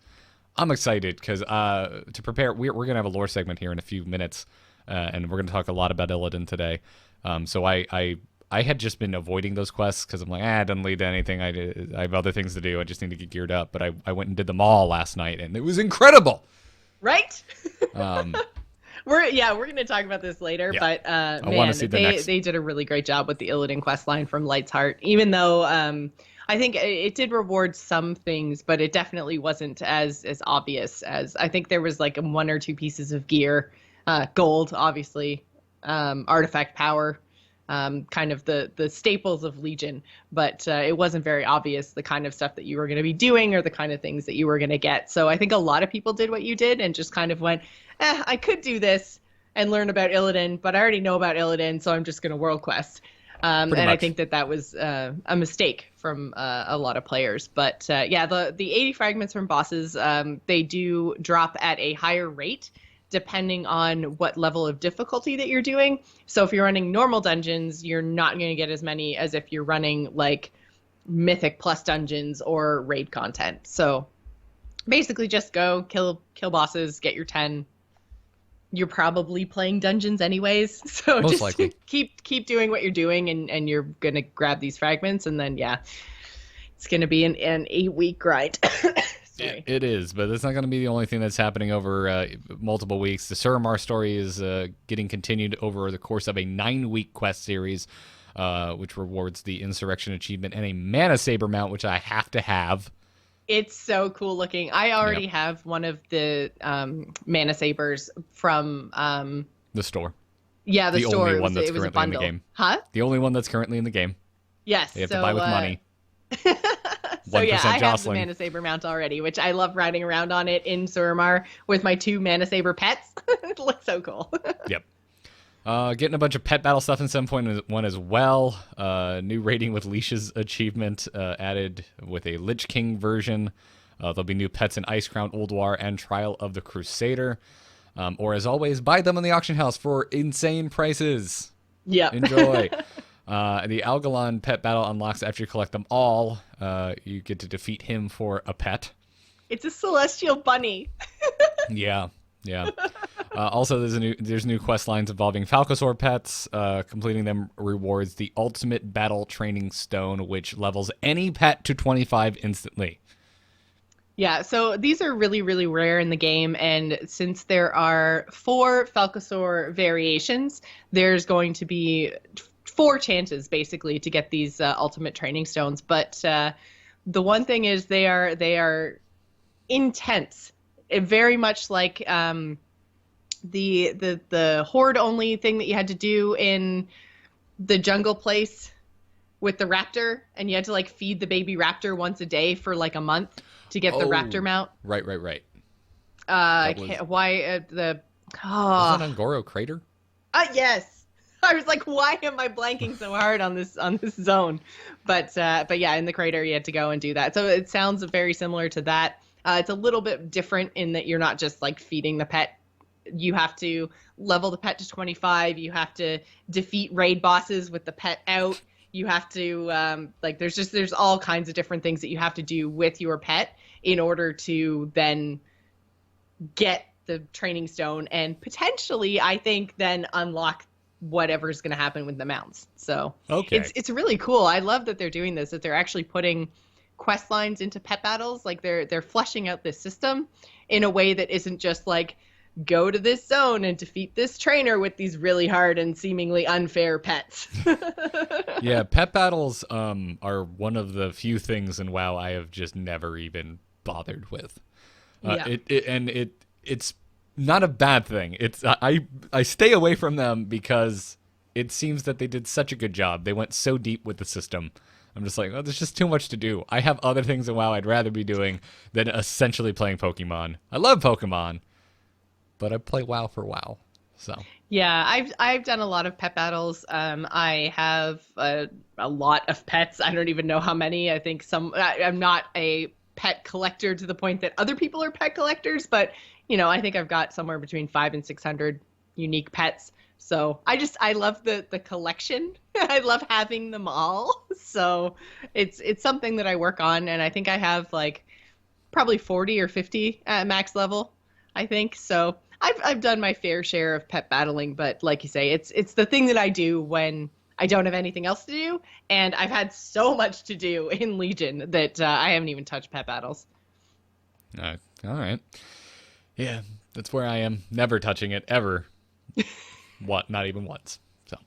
Speaker 1: I'm excited because to prepare, we're gonna have a lore segment here in a few minutes, and we're gonna talk a lot about Illidan today. So I had just been avoiding those quests because I'm like, it doesn't lead to anything. I have other things to do. I just need to get geared up. But I went and did them all last night, and it was incredible.
Speaker 2: Right? We're going to talk about this later, but
Speaker 1: I want to see the next.
Speaker 2: They did a really great job with the Illidan quest line from Light's Heart, even though I think it did reward some things, but it definitely wasn't as obvious as I think there was like 1 or 2 pieces of gear, gold, obviously, artifact power. Kind of the staples of Legion, but it wasn't very obvious the kind of stuff that you were going to be doing or the kind of things that you were going to get. So I think a lot of people did what you did and just kind of went, I could do this and learn about Illidan, but I already know about Illidan, so I'm just going to world quest. And much. I think that was a mistake from a lot of players. But the 80 fragments from bosses, they do drop at a higher rate depending on what level of difficulty that you're doing. So if you're running normal dungeons, you're not going to get as many as if you're running like Mythic plus dungeons or raid content. So basically just go kill bosses, get your 10. You're probably playing dungeons anyways. So
Speaker 1: most
Speaker 2: just
Speaker 1: likely.
Speaker 2: keep doing what you're doing and you're going to grab these fragments and then it's going to be an 8-week grind.
Speaker 1: It is, but it's not going to be the only thing that's happening over multiple weeks. The Suramar story is getting continued over the course of a 9-week quest series, which rewards the Insurrection achievement and a Mana Saber mount, which I have to have.
Speaker 2: It's so cool looking. I already have one of the Mana Sabers from
Speaker 1: the store.
Speaker 2: Yeah, the store.
Speaker 1: Only one that's currently in the game.
Speaker 2: Huh?
Speaker 1: The only one that's currently in the game.
Speaker 2: Yes.
Speaker 1: They have to buy with money.
Speaker 2: So I have the
Speaker 1: Jocelyn.
Speaker 2: Mana Saber mount already, which I love riding around on it in Suramar with my 2 Mana Saber pets. It looks so cool.
Speaker 1: Yep. Getting a bunch of pet battle stuff in 7.1 as well. New raiding with leashes achievement added with a Lich King version. There'll be new pets in Icecrown, Ulduar, and Trial of the Crusader. Or as always, buy them in the auction house for insane prices.
Speaker 2: Yeah.
Speaker 1: Enjoy. The Algalon pet battle unlocks after you collect them all. You get to defeat him for a pet.
Speaker 2: It's a celestial bunny.
Speaker 1: Yeah. Also, there's new quest lines involving Falcosaur pets. Completing them rewards the ultimate battle training stone, which levels any pet to 25 instantly.
Speaker 2: Yeah, so these are really, really rare in the game, and since there are 4 Falcosaur variations, there's going to be 4 chances basically to get these ultimate training stones. But the one thing is they are intense. Very much like the horde only thing that you had to do in the jungle place with the raptor, and you had to like feed the baby raptor once a day for like a month to get the raptor mount.
Speaker 1: Right.
Speaker 2: Was
Speaker 1: that on Goro Crater?
Speaker 2: Yes. I was like, why am I blanking so hard on this zone? But yeah, in the crater you had to go and do that. So it sounds very similar to that. It's a little bit different in that you're not just like feeding the pet. You have to level the pet to 25. You have to defeat raid bosses with the pet out. You have to there's all kinds of different things that you have to do with your pet in order to then get the training stone and potentially, I think, then unlock whatever's going to happen with the mounts. So
Speaker 1: okay.
Speaker 2: It's really cool. I love that they're doing this, that they're actually putting quest lines into pet battles. Like they're fleshing out this system in a way that isn't just like, go to this zone and defeat this trainer with these really hard and seemingly unfair pets.
Speaker 1: Yeah, pet battles are one of the few things in WoW I have just never even bothered with. It's not a bad thing. It's I stay away from them because it seems that they did such a good job. They went so deep with the system. I'm just like, oh, there's just too much to do. I have other things in WoW I'd rather be doing than essentially playing Pokemon. I love Pokemon, but I play WoW for WoW. So
Speaker 2: yeah, I've done a lot of pet battles. I have a lot of pets. I don't even know how many. I think I'm not a pet collector to the point that other people are pet collectors, but I think I've got somewhere between 500 and 600 unique pets. So I love the collection. I love having them all. So it's something that I work on, and I think I have like probably 40 or 50 at max level, I think. So I've done my fair share of pet battling, but like you say, it's the thing that I do when I don't have anything else to do, and I've had so much to do in Legion that I haven't even touched pet battles.
Speaker 1: All right. Yeah, that's where I am. Never touching it, ever. What? Not even once. So,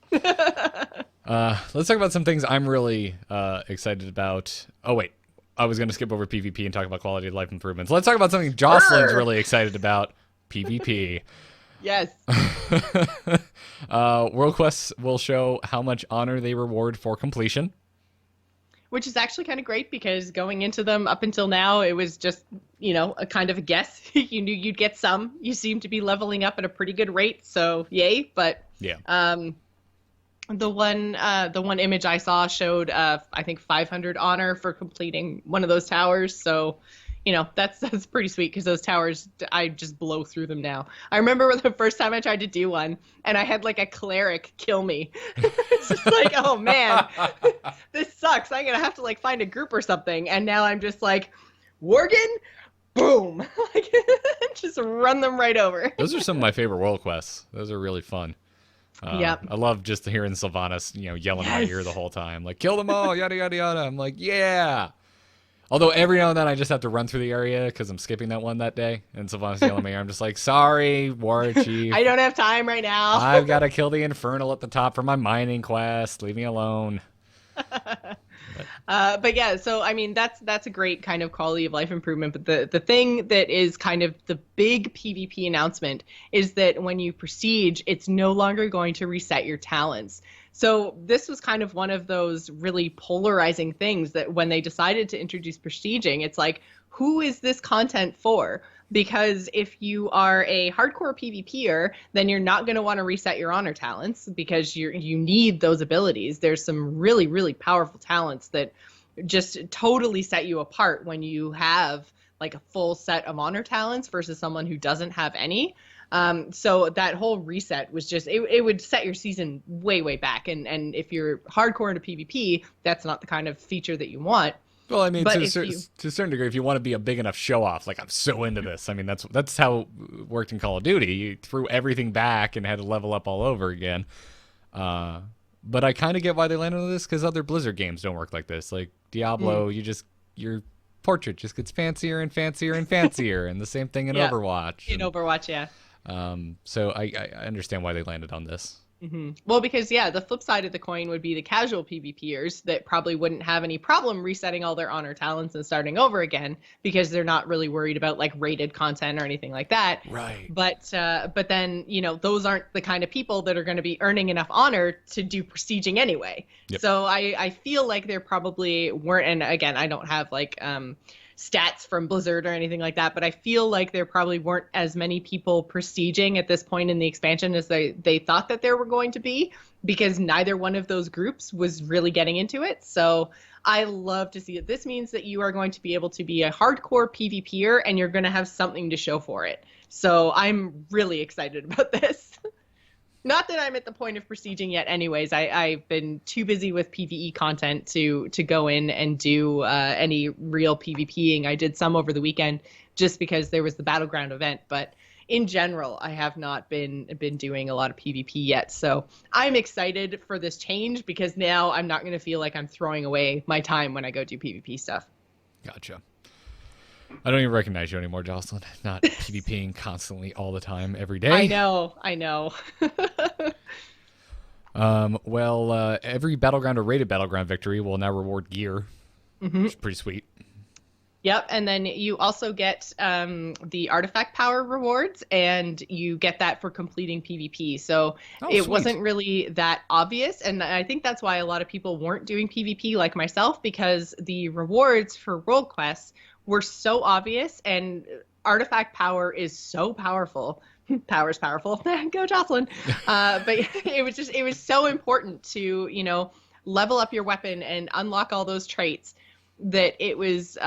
Speaker 1: let's talk about some things I'm really excited about. Oh, wait. I was going to skip over PvP and talk about quality of life improvements. Let's talk about something Jocelyn's really excited about. PvP.
Speaker 2: Yes.
Speaker 1: World quests will show how much honor they reward for completion.
Speaker 2: Which is actually kind of great because going into them up until now, it was just, a kind of a guess. You knew you'd get some. You seem to be leveling up at a pretty good rate, so yay. But
Speaker 1: yeah.
Speaker 2: The one image I saw showed, I think 500 honor for completing one of those towers. So, that's pretty sweet because those towers, I just blow through them now. I remember the first time I tried to do one and I had like a cleric kill me. It's just like, oh man, this sucks. I'm going to have to like find a group or something. And now I'm just like, Worgen, boom. Like, just run them right over.
Speaker 1: Those are some of my favorite world quests. Those are really fun.
Speaker 2: Yeah,
Speaker 1: I love just hearing Sylvanas, yelling in my ear the whole time, like, kill them all, yada, yada, yada. I'm like, yeah. Although every now and then I just have to run through the area because I'm skipping that one that day. And Sylvanas yelling at me. I'm just like, sorry, War Chief.
Speaker 2: I don't have time right now.
Speaker 1: I've got to kill the Infernal at the top for my mining quest. Leave me alone.
Speaker 2: But yeah, so I mean that's a great kind of quality of life improvement. But the thing that is kind of the big PvP announcement is that when you prestige, it's no longer going to reset your talents. So this was kind of one of those really polarizing things that when they decided to introduce prestiging, it's like, who is this content for? Because if you are a hardcore PvPer, then you're not going to want to reset your honor talents because you need those abilities. There's some really, really powerful talents that just totally set you apart when you have like a full set of honor talents versus someone who doesn't have any. So that whole reset was just, it would set your season way, way back. And if you're hardcore into PvP, that's not the kind of feature that you want.
Speaker 1: Well, I mean, to a certain degree, if you want to be a big enough show-off, like, I'm so into this. I mean, that's how it worked in Call of Duty. You threw everything back and had to level up all over again. But I kind of get why they landed on this, because other Blizzard games don't work like this. Like, Diablo, your portrait just gets fancier and fancier and fancier, and the same thing in Overwatch.
Speaker 2: In Overwatch, yeah.
Speaker 1: So I understand why they landed on this.
Speaker 2: Mm-hmm. Well, because, the flip side of the coin would be the casual PvPers that probably wouldn't have any problem resetting all their honor talents and starting over again because they're not really worried about, like, rated content or anything like that.
Speaker 1: Right.
Speaker 2: But then, those aren't the kind of people that are going to be earning enough honor to do prestiging anyway. Yep. So I feel like there probably weren't, and again, I don't have, like, stats from Blizzard or anything like that, but I feel like there probably weren't as many people prestiging at this point in the expansion as they thought that there were going to be. because neither one of those groups was really getting into it. So I love to see it. This means that you are going to be able to be a hardcore PvPer and you're going to have something to show for it. So I'm really excited about this. Not that I'm at the point of prestiging yet anyways. I've been too busy with PvE content to go in and do any real PvPing. I did some over the weekend just because there was the Battleground event, but in general, I have not been doing a lot of PvP yet. So I'm excited for this change because now I'm not going to feel like I'm throwing away my time when I go do PvP stuff.
Speaker 1: Gotcha. I don't even recognize you anymore, Jocelyn. Not PvPing constantly all the time, every day.
Speaker 2: I know.
Speaker 1: Every Battleground or rated Battleground victory will now reward gear, which is pretty sweet.
Speaker 2: Yep, and then you also get the artifact power rewards, and you get that for completing PvP. So it wasn't really that obvious, and I think that's why a lot of people weren't doing PvP like myself, because the rewards for world quests were so obvious, and artifact power is so powerful. Power's powerful. Go Jocelyn. But it was so important to, level up your weapon and unlock all those traits that it was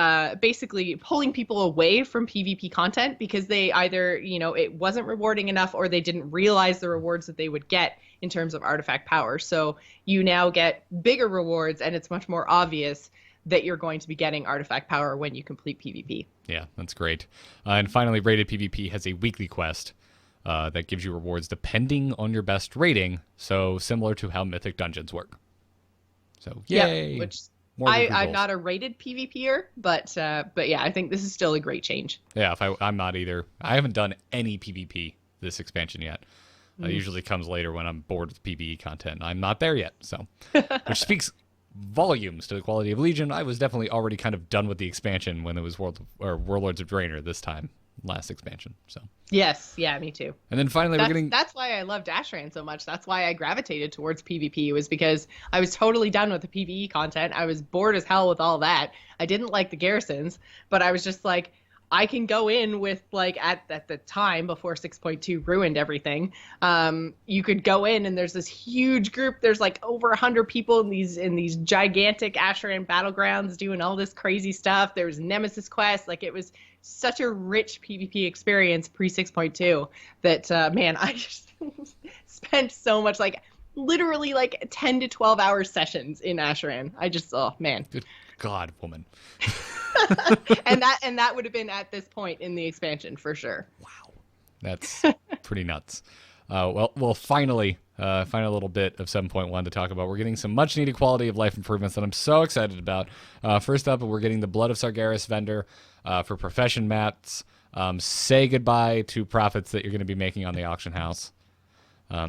Speaker 2: basically pulling people away from PvP content because they either, it wasn't rewarding enough or they didn't realize the rewards that they would get in terms of artifact power. So you now get bigger rewards and it's much more obvious that you're going to be getting artifact power when you complete PvP.
Speaker 1: Yeah, that's great. And finally, rated PvP has a weekly quest that gives you rewards depending on your best rating, so similar to how Mythic Dungeons work. So, yay!
Speaker 2: Yeah, which I'm not a rated PvPer, but yeah, I think this is still a great change.
Speaker 1: Yeah, I'm not either. I haven't done any PvP this expansion yet. It usually comes later when I'm bored with PvE content. I'm not there yet, so which speaks volumes to the quality of Legion. I was definitely already kind of done with the expansion when it was Warlords of Draenor this time, last expansion. So
Speaker 2: yes, yeah, me too.
Speaker 1: And then finally
Speaker 2: that's why I loved Ashran so much. That's why I gravitated towards PvP, was because I was totally done with the PvE content. I was bored as hell with all that. I didn't like the garrisons, but I was just like, I can go in with, like, at the time before 6.2 ruined everything. You could go in and there's this huge group. There's like over 100 people in these gigantic Ashran battlegrounds doing all this crazy stuff. There was Nemesis quests. Like, it was such a rich PvP experience pre 6.2 that man, I just spent so much, like literally like 10 to 12 hour sessions in Ashran. I just, oh man.
Speaker 1: Good God, woman.
Speaker 2: and that would have been at this point in the expansion for sure.
Speaker 1: Wow, that's pretty nuts. Well, finally, find a little bit of 7.1 to talk about. We're getting some much needed quality of life improvements that I'm so excited about. First up, we're getting the Blood of Sargeras vendor for profession mats. Say goodbye to profits that you're going to be making on the auction house.
Speaker 2: I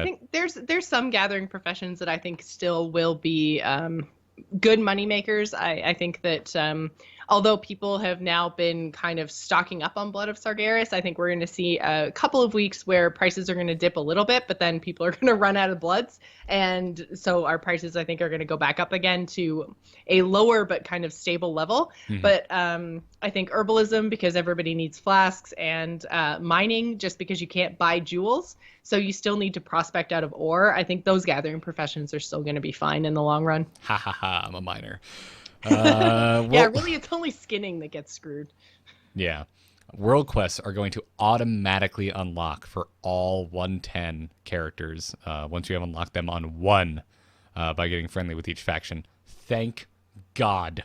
Speaker 2: think there's some gathering professions that I think still will be good money makers. I think that although people have now been kind of stocking up on Blood of Sargeras, I think we're going to see a couple of weeks where prices are going to dip a little bit, but then people are going to run out of bloods. And so our prices, I think, are going to go back up again to a lower but kind of stable level. Mm-hmm. But I think herbalism, because everybody needs flasks, and mining, just because you can't buy jewels, so you still need to prospect out of ore. I think those gathering professions are still going to be fine in the long run.
Speaker 1: Ha ha ha, I'm a miner.
Speaker 2: Yeah, really, it's only skinning that gets screwed.
Speaker 1: Yeah. World quests are going to automatically unlock for all 110 characters once you have unlocked them on one by getting friendly with each faction. Thank God.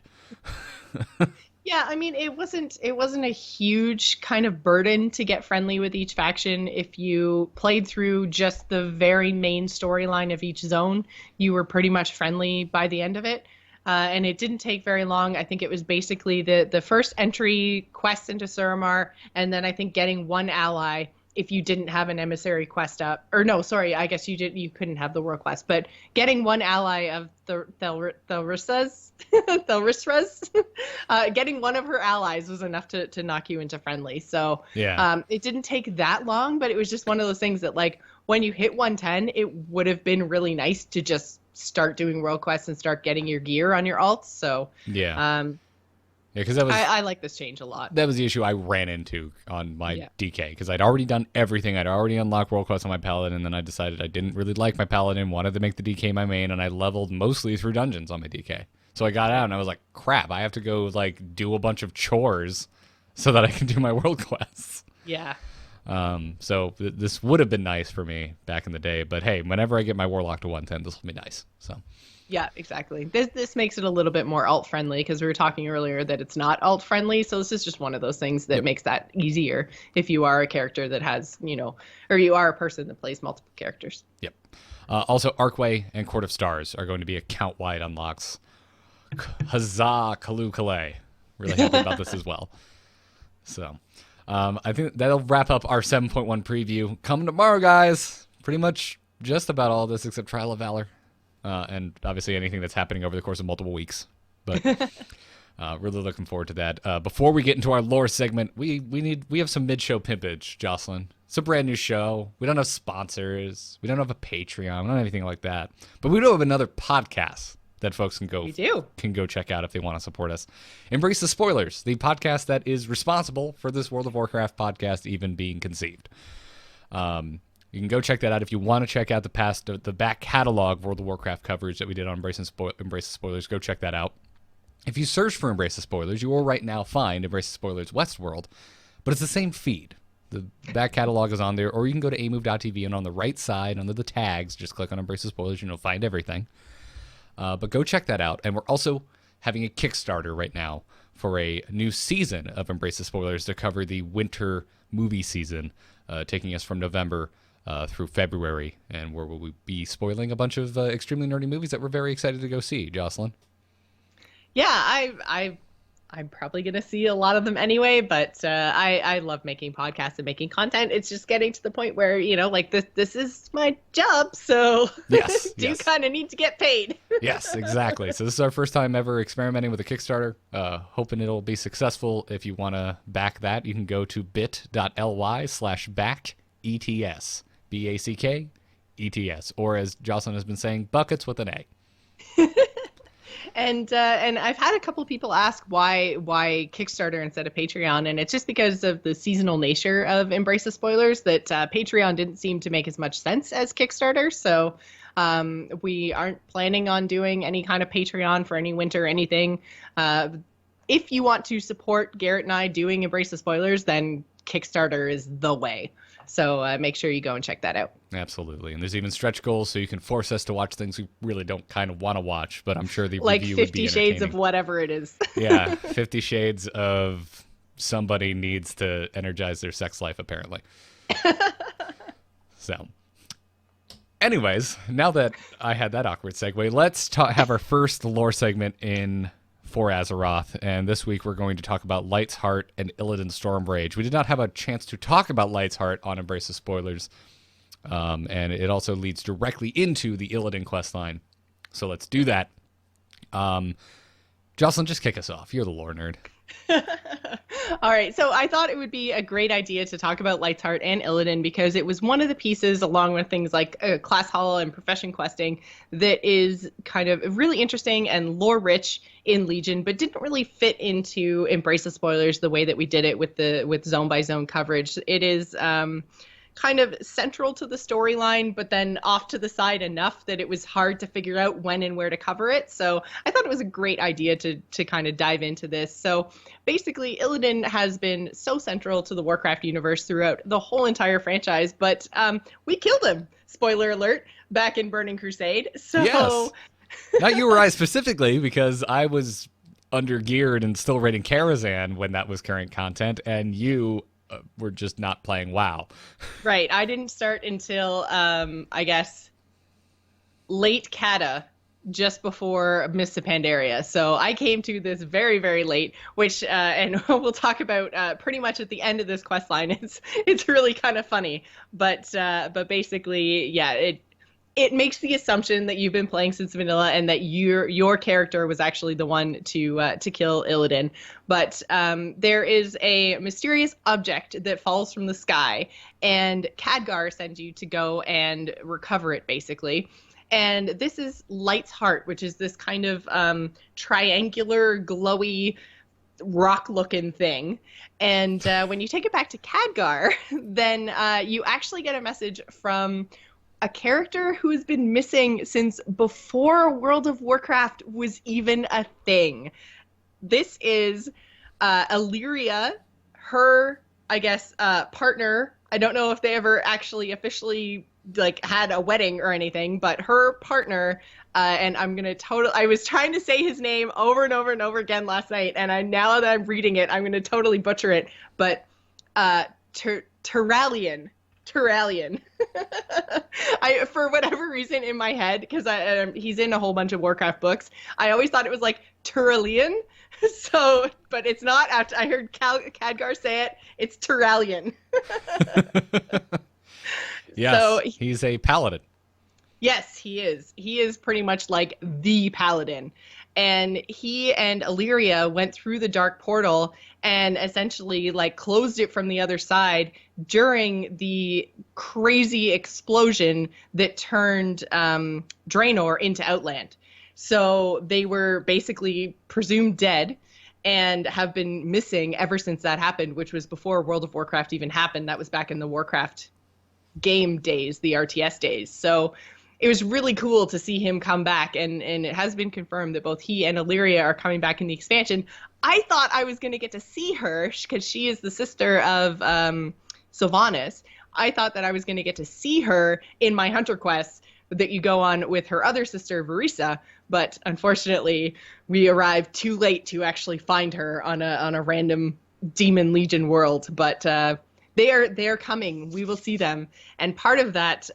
Speaker 2: Yeah, I mean, it wasn't a huge kind of burden to get friendly with each faction. If you played through just the very main storyline of each zone, you were pretty much friendly by the end of it. And it didn't take very long. I think it was basically the first entry quest into Suramar, and then I think getting one ally if you didn't have an emissary quest up. Or no, sorry, I guess you couldn't have the world quest, but getting one ally of the Thelrisras, getting one of her allies was enough to knock you into friendly. So yeah. It didn't take that long, but it was just one of those things that, like, when you hit 110, it would have been really nice to just start doing world quests and start getting your gear on your alts. So
Speaker 1: Yeah, because that was
Speaker 2: I like this change a lot.
Speaker 1: that was the issue I ran into on my
Speaker 2: Yeah.
Speaker 1: DK, because I'd already done everything. I'd already unlocked world quests on my paladin, and then I decided I didn't really like my paladin, wanted to make the DK my main, and I leveled mostly through dungeons on my DK. So I got out and I was like, crap, I have to go like do a bunch of chores so that I can do my world quests.
Speaker 2: Yeah.
Speaker 1: So this would have been nice for me back in the day, but hey, whenever I get my warlock to 110, this will be nice. So
Speaker 2: Yeah, exactly. This makes it a little bit more alt friendly because we were talking earlier that it's not alt friendly. So this is just one of those things that makes that easier if you are a character that has, or you are a person that plays multiple characters.
Speaker 1: yep. Also, Archway and Court of Stars are going to be account-wide unlocks. Huzzah, Kalu Kalay. Really happy about this as well. So, I think that'll wrap up our 7.1 preview. Come tomorrow, guys. Pretty much just about all this except Trial of Valor. And obviously anything that's happening over the course of multiple weeks. But really looking forward to that. Before we get into our lore segment, we have some mid-show pimpage, Jocelyn. It's a brand new show. We don't have sponsors. We don't have a Patreon. We don't have anything like that. But we do have another podcast that folks can go check out if they want to support us. Embrace the Spoilers, the podcast that is responsible for this World of Warcraft podcast even being conceived. You can go check that out if you want to check out the back catalog of World of Warcraft coverage that we did on Embrace the Spoilers. Go check that out. If you search for Embrace the Spoilers, you will right now find Embrace the Spoilers Westworld, but it's the same feed. The back catalog is on there, or you can go to amove.tv, and on the right side, under the tags, just click on Embrace the Spoilers and you'll find everything. But go check that out. And we're also having a Kickstarter right now for a new season of Embrace the Spoilers to cover the winter movie season, taking us from November through February, and where we'll be spoiling a bunch of extremely nerdy movies that we're very excited to go see. Jocelyn?
Speaker 2: Yeah, I'm probably going to see a lot of them anyway, but I love making podcasts and making content. It's just getting to the point where, this is my job, so
Speaker 1: Yes,
Speaker 2: do
Speaker 1: yes.
Speaker 2: kind of need to get paid.
Speaker 1: Yes, exactly. So this is our first time ever experimenting with a Kickstarter. Hoping it'll be successful. If you want to back that, you can go to bit.ly/back ETS. BACK-ETS. Or as Jocelyn has been saying, buckets with an A.
Speaker 2: And I've had a couple of people ask why Kickstarter instead of Patreon, and it's just because of the seasonal nature of Embrace the Spoilers that Patreon didn't seem to make as much sense as Kickstarter. So we aren't planning on doing any kind of Patreon for any winter or anything. If you want to support Garrett and I doing Embrace the Spoilers, then Kickstarter is the way. So make sure you go and check that out.
Speaker 1: Absolutely. And there's even stretch goals, so you can force us to watch things we really don't kind of want to watch, but I'm sure the
Speaker 2: like
Speaker 1: review would be
Speaker 2: 50 Shades of
Speaker 1: entertaining.
Speaker 2: whatever it is.
Speaker 1: Yeah, 50 Shades of somebody needs to energize their sex life, apparently. So, anyways, now that I had that awkward segue, let's have our first lore segment in For Azeroth, and this week we're going to talk about Light's Heart and Illidan Stormrage. We did not have a chance to talk about Light's Heart on Embrace the Spoilers, and it also leads directly into the Illidan questline, so let's do that. Jocelyn, just kick us off. You're the lore nerd.
Speaker 2: All right, so I thought it would be a great idea to talk about Light's Heart and Illidan because it was one of the pieces, along with things like class hall and profession questing, that is kind of really interesting and lore-rich in Legion, but didn't really fit into Embrace the Spoilers the way that we did it with zone-by-zone coverage. It is kind of central to the storyline, but then off to the side enough that it was hard to figure out when and where to cover it. So I thought it was a great idea to kind of dive into this. So basically, Illidan has been so central to the Warcraft universe throughout the whole entire franchise, but we killed him, spoiler alert, back in Burning Crusade. So
Speaker 1: Yes. Not you or I specifically, because I was under-geared and still raiding Karazhan when that was current content, and you were just not playing WoW.
Speaker 2: Right. I didn't start until, I guess, late Kata, just before Mists of Pandaria. So I came to this very, very late, which, and we'll talk about pretty much at the end of this quest line. It's really kind of funny. But basically, yeah, it makes the assumption that you've been playing since vanilla and that your character was actually the one to kill Illidan. But there is a mysterious object that falls from the sky, and Khadgar sends you to go and recover it, basically. And this is Light's Heart, which is this kind of triangular, glowy rock-looking thing. And when you take it back to Khadgar, then you actually get a message from a character who has been missing since before World of Warcraft was even a thing. This is Illyria, her, I guess, partner. I don't know if they ever actually officially like had a wedding or anything, but her partner, and I'm gonna I was trying to say his name over and over and over again last night, and now that I'm reading it, I'm gonna totally butcher it, but Turalyon. I, for whatever reason in my head, because he's in a whole bunch of Warcraft books, I always thought it was like Turalyon. So, but it's not. After I heard Khadgar say it, it's Turalyon.
Speaker 1: Yes, so, he's a paladin.
Speaker 2: Yes, he is. He is pretty much like the paladin. And he and Illyria went through the dark portal and essentially like closed it from the other side during the crazy explosion that turned Draenor into Outland. So they were basically presumed dead and have been missing ever since that happened, which was before World of Warcraft even happened. That was back in the Warcraft game days, the RTS days. So it was really cool to see him come back, and it has been confirmed that both he and Illyria are coming back in the expansion. I thought I was going to get to see her because she is the sister of Sylvanas. I thought that I was going to get to see her in my Hunter quests that you go on with her other sister, Verisa, but unfortunately we arrived too late to actually find her on a random Demon Legion world. But they are coming. We will see them. And part of that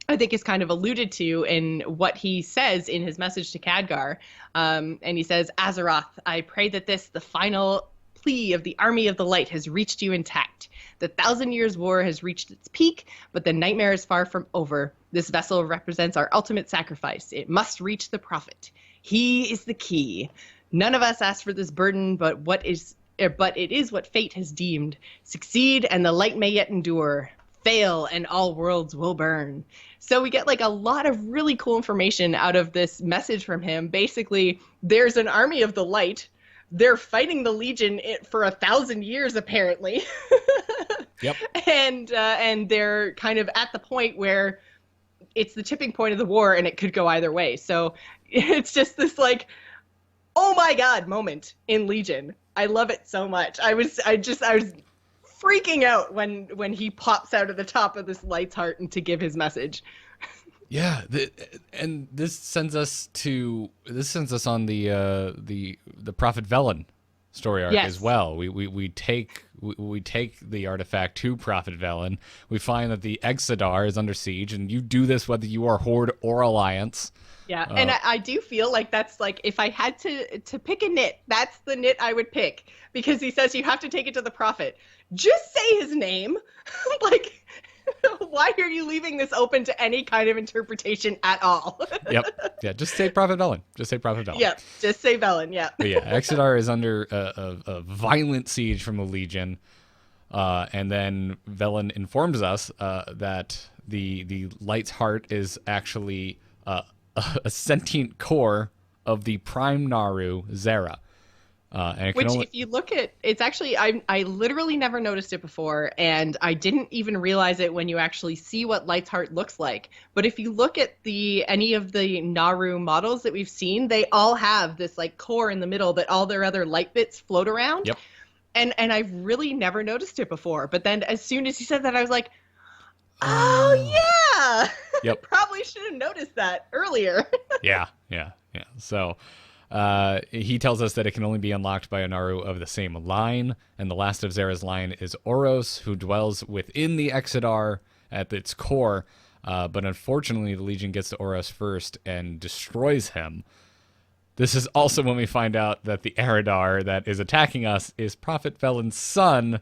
Speaker 2: I think is kind of alluded to in what he says in his message to Khadgar. And he says, Azeroth, I pray that the final plea of the Army of the Light has reached you intact. The 1,000 Years' War has reached its peak, but the nightmare is far from over. This vessel represents our ultimate sacrifice. It must reach the prophet. He is the key. None of us asked for this burden, but it is what fate has deemed. Succeed, and the light may yet endure. Fail, and all worlds will burn. So we get like a lot of really cool information out of this message from him. Basically, there's an army of the light. They're fighting the Legion for 1,000 years, apparently.
Speaker 1: Yep.
Speaker 2: And they're kind of at the point where it's the tipping point of the war, and it could go either way. So it's just this like, oh my god moment in Legion. I love it so much. I was freaking out when he pops out of the top of this light's heart and to give his message.
Speaker 1: Yeah, and this sends us on the Prophet Velen story arc as well. We take the artifact to Prophet Velen. We find that the Exodar is under siege, and you do this whether you are Horde or Alliance.
Speaker 2: Yeah, and I do feel like that's like, if I had to pick a nit, that's the nit I would pick, because he says you have to take it to the Prophet. Just say his name. Like, why are you leaving this open to any kind of interpretation at all?
Speaker 1: Yep. Yeah, just say Prophet Velen.
Speaker 2: Yep, just say Velen, yeah.
Speaker 1: But yeah, Exodar is under a violent siege from the Legion. And then Velen informs us that the Light's Heart is actually a sentient core of the Prime Naru, Zera. And
Speaker 2: if you look at, it's actually, I literally never noticed it before, and I didn't even realize it when you actually see what Light's Heart looks like. But if you look at any of the Naru models that we've seen, they all have this like core in the middle that all their other light bits float around.
Speaker 1: Yep.
Speaker 2: And I've really never noticed it before. But then as soon as he said that, I was like, oh yeah.
Speaker 1: Yep.
Speaker 2: Probably should have noticed that earlier.
Speaker 1: Yeah. So he tells us that it can only be unlocked by a Naru of the same line, and the last of Zera's line is Oros, who dwells within the Exodar at its core, but unfortunately the Legion gets to Oros first and destroys him. This is also when we find out that the Eridar that is attacking us is Prophet Velen's son,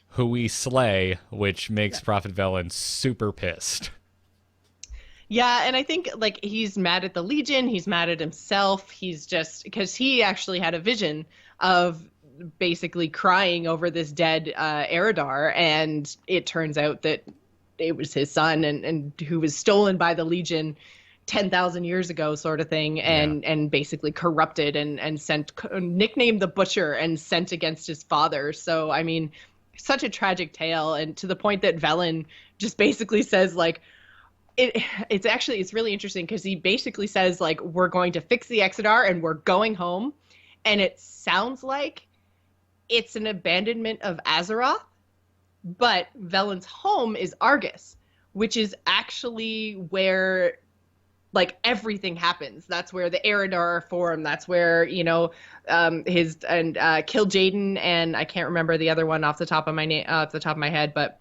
Speaker 1: who we slay, which makes Prophet Velen super pissed.
Speaker 2: Yeah, and I think like he's mad at the Legion, he's mad at himself, he's just, because he actually had a vision of basically crying over this dead Eridar, and it turns out that it was his son, and who was stolen by the Legion 10,000 years ago sort of thing, and basically corrupted and sent, nicknamed the Butcher and sent against his father. So I mean, such a tragic tale, and to the point that Velen just basically says like, it's really interesting because he basically says like, we're going to fix the Exodar and we're going home, and it sounds like it's an abandonment of Azeroth, but Velen's home is Argus, which is actually where like everything happens. That's where the Eridar are formed. That's where, you know, Kil'jaeden, and I can't remember the other one off the top of my head, but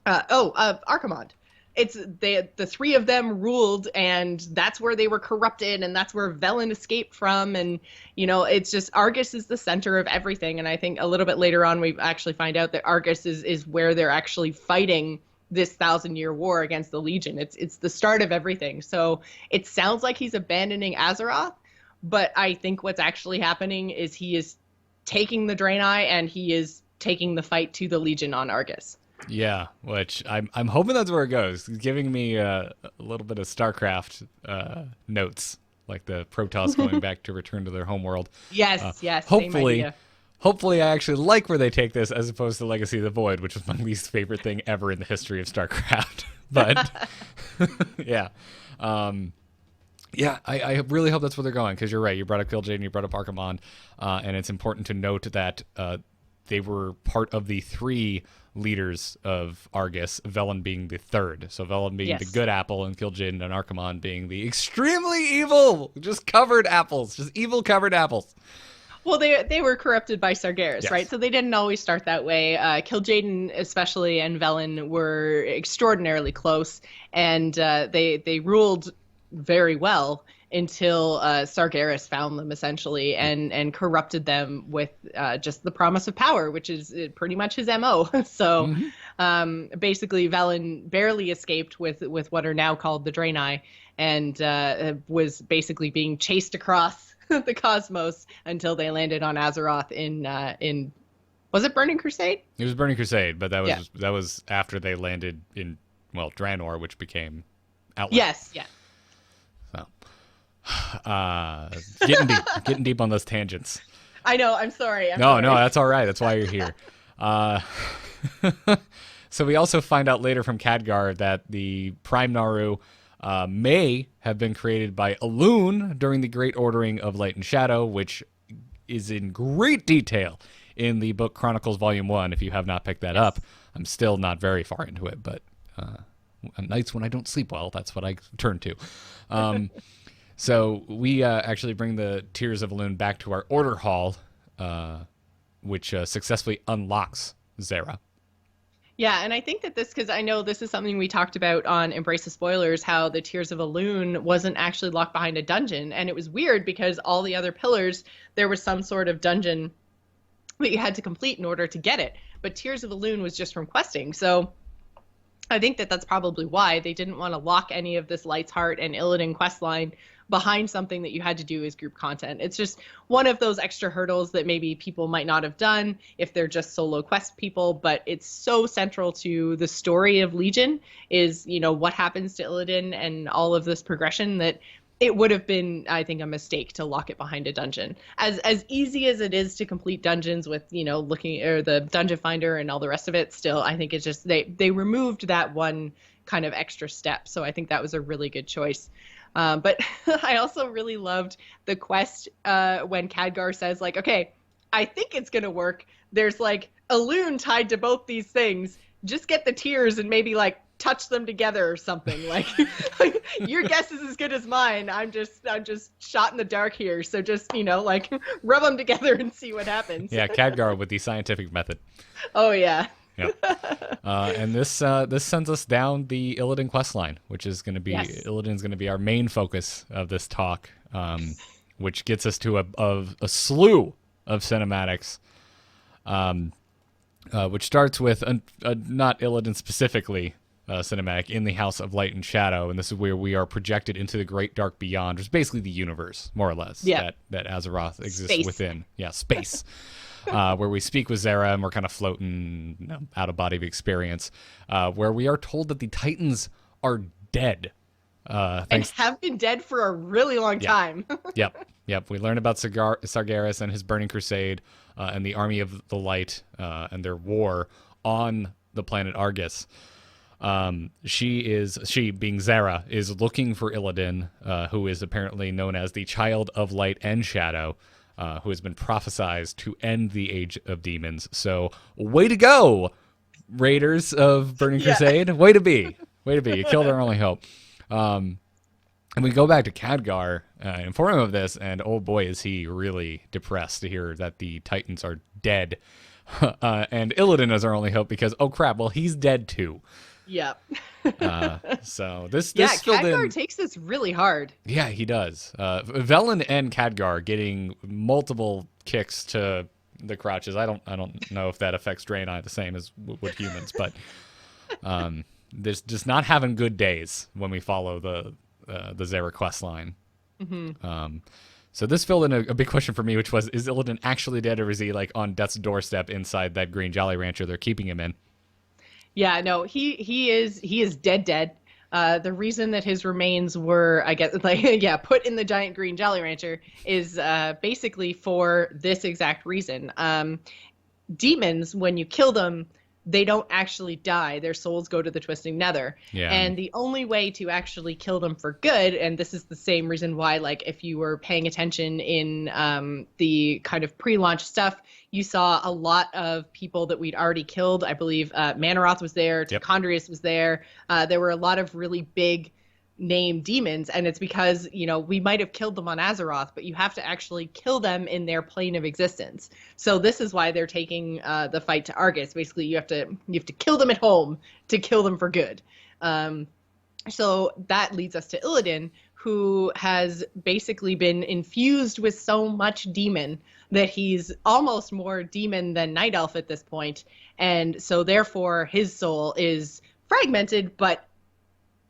Speaker 2: Archimonde. It's the three of them ruled, and that's where they were corrupted, and that's where Velen escaped from. And, you know, it's just Argus is the center of everything. And I think a little bit later on, we actually find out that Argus is where they're actually fighting this 1,000-year war against the Legion. It's the start of everything. So it sounds like he's abandoning Azeroth, but I think what's actually happening is he is taking the Draenei, and he is taking the fight to the Legion on Argus.
Speaker 1: Yeah, which I'm hoping that's where it goes. It's giving me a little bit of StarCraft notes, like the Protoss going back to return to their homeworld.
Speaker 2: Yes.
Speaker 1: Hopefully I actually like where they take this as opposed to Legacy of the Void, which was my least favorite thing ever in the history of StarCraft. But yeah. I really hope that's where they're going, because you're right. You brought up Kil'jaeden, you brought up Archimonde, and it's important to note that they were part of the three leaders of Argus, Velen being the third. So Velen being the good apple, and Kil'jaeden and Archimonde being the extremely evil, just covered apples, just evil covered apples.
Speaker 2: Well, they were corrupted by Sargeras, right? So they didn't always start that way. Kil'jaeden especially and Velen were extraordinarily close, and they ruled very well until Sargeras found them, essentially, and corrupted them with just the promise of power, which is pretty much his MO. So basically, Velen barely escaped with what are now called the Draenei, and was basically being chased across the cosmos until they landed on Azeroth in was it Burning Crusade?
Speaker 1: It was Burning Crusade, but that was after they landed in Draenor, which became Outland.
Speaker 2: Yes.
Speaker 1: So getting deep on those tangents.
Speaker 2: I know. I'm sorry.
Speaker 1: No, that's all right. That's why you're here. So we also find out later from Khadgar that the Prime Naru may have been created by Elune during the Great Ordering of Light and Shadow, which is in great detail in the book Chronicles Volume 1. If you have not picked that up, I'm still not very far into it, but nights when I don't sleep well, that's what I turn to. So we actually bring the Tears of Elune back to our Order Hall, which successfully unlocks Zera.
Speaker 2: Yeah, and I think that because I know this is something we talked about on Embrace the Spoilers, how the Tears of Elune wasn't actually locked behind a dungeon. And it was weird because all the other pillars, there was some sort of dungeon that you had to complete in order to get it. But Tears of Elune was just from questing. So I think that that's probably why they didn't want to lock any of this Light's Heart and Illidan questline behind something that you had to do as group content. It's just one of those extra hurdles that maybe people might not have done if they're just solo quest people, but it's so central to the story of Legion is, what happens to Illidan and all of this progression that it would have been, I think, a mistake to lock it behind a dungeon. As easy as it is to complete dungeons with, looking or the dungeon finder and all the rest of it, still, I think it's just they removed that one kind of extra step. So I think that was a really good choice. But I also really loved the quest when Khadgar says, like, okay, I think it's going to work. There's like a loon tied to both these things. Just get the tears and maybe like touch them together or something. Like your guess is as good as mine. I'm just shot in the dark here. So just, like rub them together and see what happens.
Speaker 1: Yeah, Khadgar with the scientific method.
Speaker 2: Oh, yeah.
Speaker 1: Yep. And this sends us down the Illidan questline, which is going to be Illidan's going to be our main focus of this talk, which gets us to a slew of cinematics, which starts with a not Illidan specifically cinematic in the House of Light and Shadow, and this is where we are projected into the Great Dark Beyond, which is basically the universe, more or less, that Azeroth exists within. Yeah, space. Where we speak with Zera and we're kind of floating out of body of experience, where we are told that the Titans are dead.
Speaker 2: And
Speaker 1: Thanks.
Speaker 2: have been dead for a really long
Speaker 1: Yeah.
Speaker 2: time.
Speaker 1: Yep. We learn about Sargeras and his Burning Crusade and the Army of the Light and their war on the planet Argus. She being Zara, is looking for Illidan, who is apparently known as the Child of Light and Shadow, who has been prophesized to end the Age of Demons. So, way to go, Raiders of Burning Crusade! Way to be! You killed our only hope. And we go back to Khadgar, inform him of this, and oh boy, is he really depressed to hear that the Titans are dead. And Illidan is our only hope because, oh crap, well, he's dead too.
Speaker 2: Yep.
Speaker 1: So this filled
Speaker 2: Khadgar
Speaker 1: in.
Speaker 2: takes this really hard.
Speaker 1: Yeah, he does. Velen and Khadgar getting multiple kicks to the crotches. I don't know if that affects Draenei the same as with humans, but there's just not having good days when we follow the Zera quest line. Mm-hmm. So this filled in a big question for me, which was: is Illidan actually dead, or is he like on death's doorstep inside that green Jolly Rancher they're keeping him in?
Speaker 2: Yeah, no, he is dead. The reason that his remains were, I guess, put in the giant green Jolly Rancher is basically for this exact reason. Demons, when you kill them, they don't actually die. Their souls go to the Twisting Nether.
Speaker 1: Yeah.
Speaker 2: And the only way to actually kill them for good, and this is the same reason why, like, if you were paying attention in the kind of pre-launch stuff, you saw a lot of people that we'd already killed. I believe Manaroth was there, Tichondrius was there. There were a lot of really big name demons, and it's because, you know, we might have killed them on Azeroth, but you have to actually kill them in their plane of existence. So this is why they're taking the fight to Argus. Basically, you have to kill them at home to kill them for good. So that leads us to Illidan, who has basically been infused with so much demon that he's almost more demon than Night Elf at this point. And so therefore his soul is fragmented, but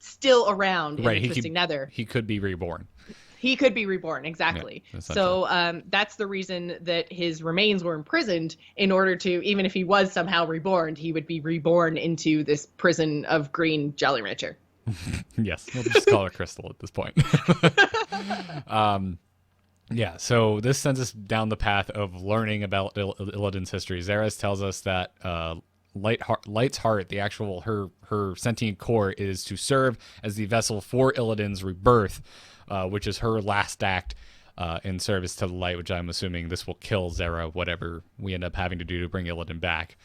Speaker 2: still around in the Twisting Nether.
Speaker 1: He could be reborn.
Speaker 2: He could be reborn, exactly.
Speaker 1: Yeah,
Speaker 2: so that's the reason that his remains were imprisoned, in order to, even if he was somehow reborn, he would be reborn into this prison of green Jolly Rancher.
Speaker 1: Yes, we'll just call her Crystal at this point. Yeah, so this sends us down the path of learning about Illidan's history. Xeris tells us that Light's heart, the actual her sentient core, is to serve as the vessel for Illidan's rebirth, which is her last act in service to the light, which I'm assuming this will kill Zera, whatever we end up having to do to bring Illidan back.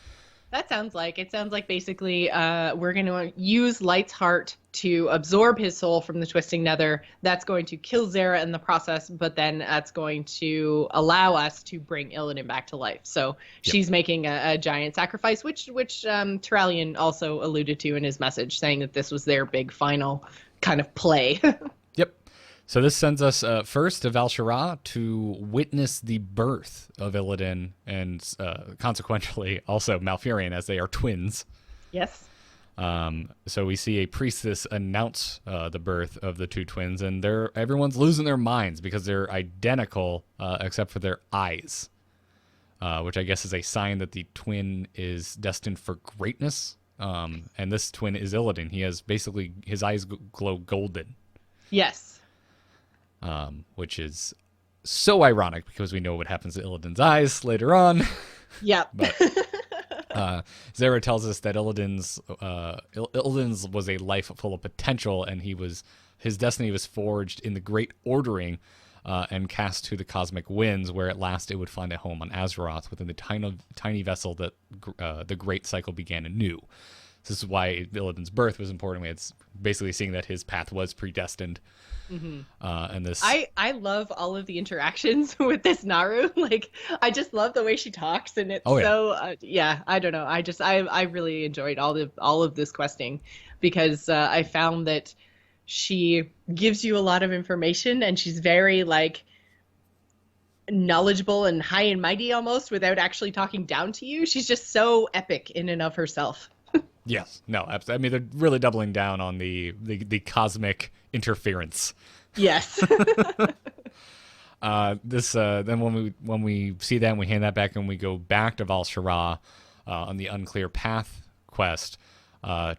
Speaker 2: That sounds like basically we're going to use Light's heart to absorb his soul from the Twisting Nether. That's going to kill Zera in the process, but then that's going to allow us to bring Illidan back to life. So she's making a giant sacrifice, which Turalyon also alluded to in his message, saying that this was their big final kind of play.
Speaker 1: So this sends us first to Val'Sharah to witness the birth of Illidan, and consequently also Malfurion, as they are twins.
Speaker 2: Yes.
Speaker 1: So we see a priestess announce the birth of the two twins, and everyone's losing their minds because they're identical except for their eyes, which I guess is a sign that the twin is destined for greatness. And this twin is Illidan. He has basically, his eyes glow golden.
Speaker 2: Yes.
Speaker 1: Which is so ironic because we know what happens to Illidan's eyes later on.
Speaker 2: Yep.
Speaker 1: But Zera tells us that Illidan's was a life full of potential, and his destiny was forged in the Great Ordering and cast to the cosmic winds, where at last it would find a home on Azeroth within the tiny vessel that the Great Cycle began anew. This is why Illidan's birth was important. It's basically seeing that his path was predestined. Mm-hmm. And this,
Speaker 2: I love all of the interactions with this Naru. Like, I just love the way she talks, and it's I don't know. I really enjoyed all of this questing, because I found that she gives you a lot of information, and she's very like knowledgeable and high and mighty almost, without actually talking down to you. She's just so epic in and of herself.
Speaker 1: Yes, no, absolutely. I mean, they're really doubling down on the cosmic interference.
Speaker 2: Yes.
Speaker 1: Then when we see that and we hand that back and we go back to Val'Sharah on the Unclear Path quest,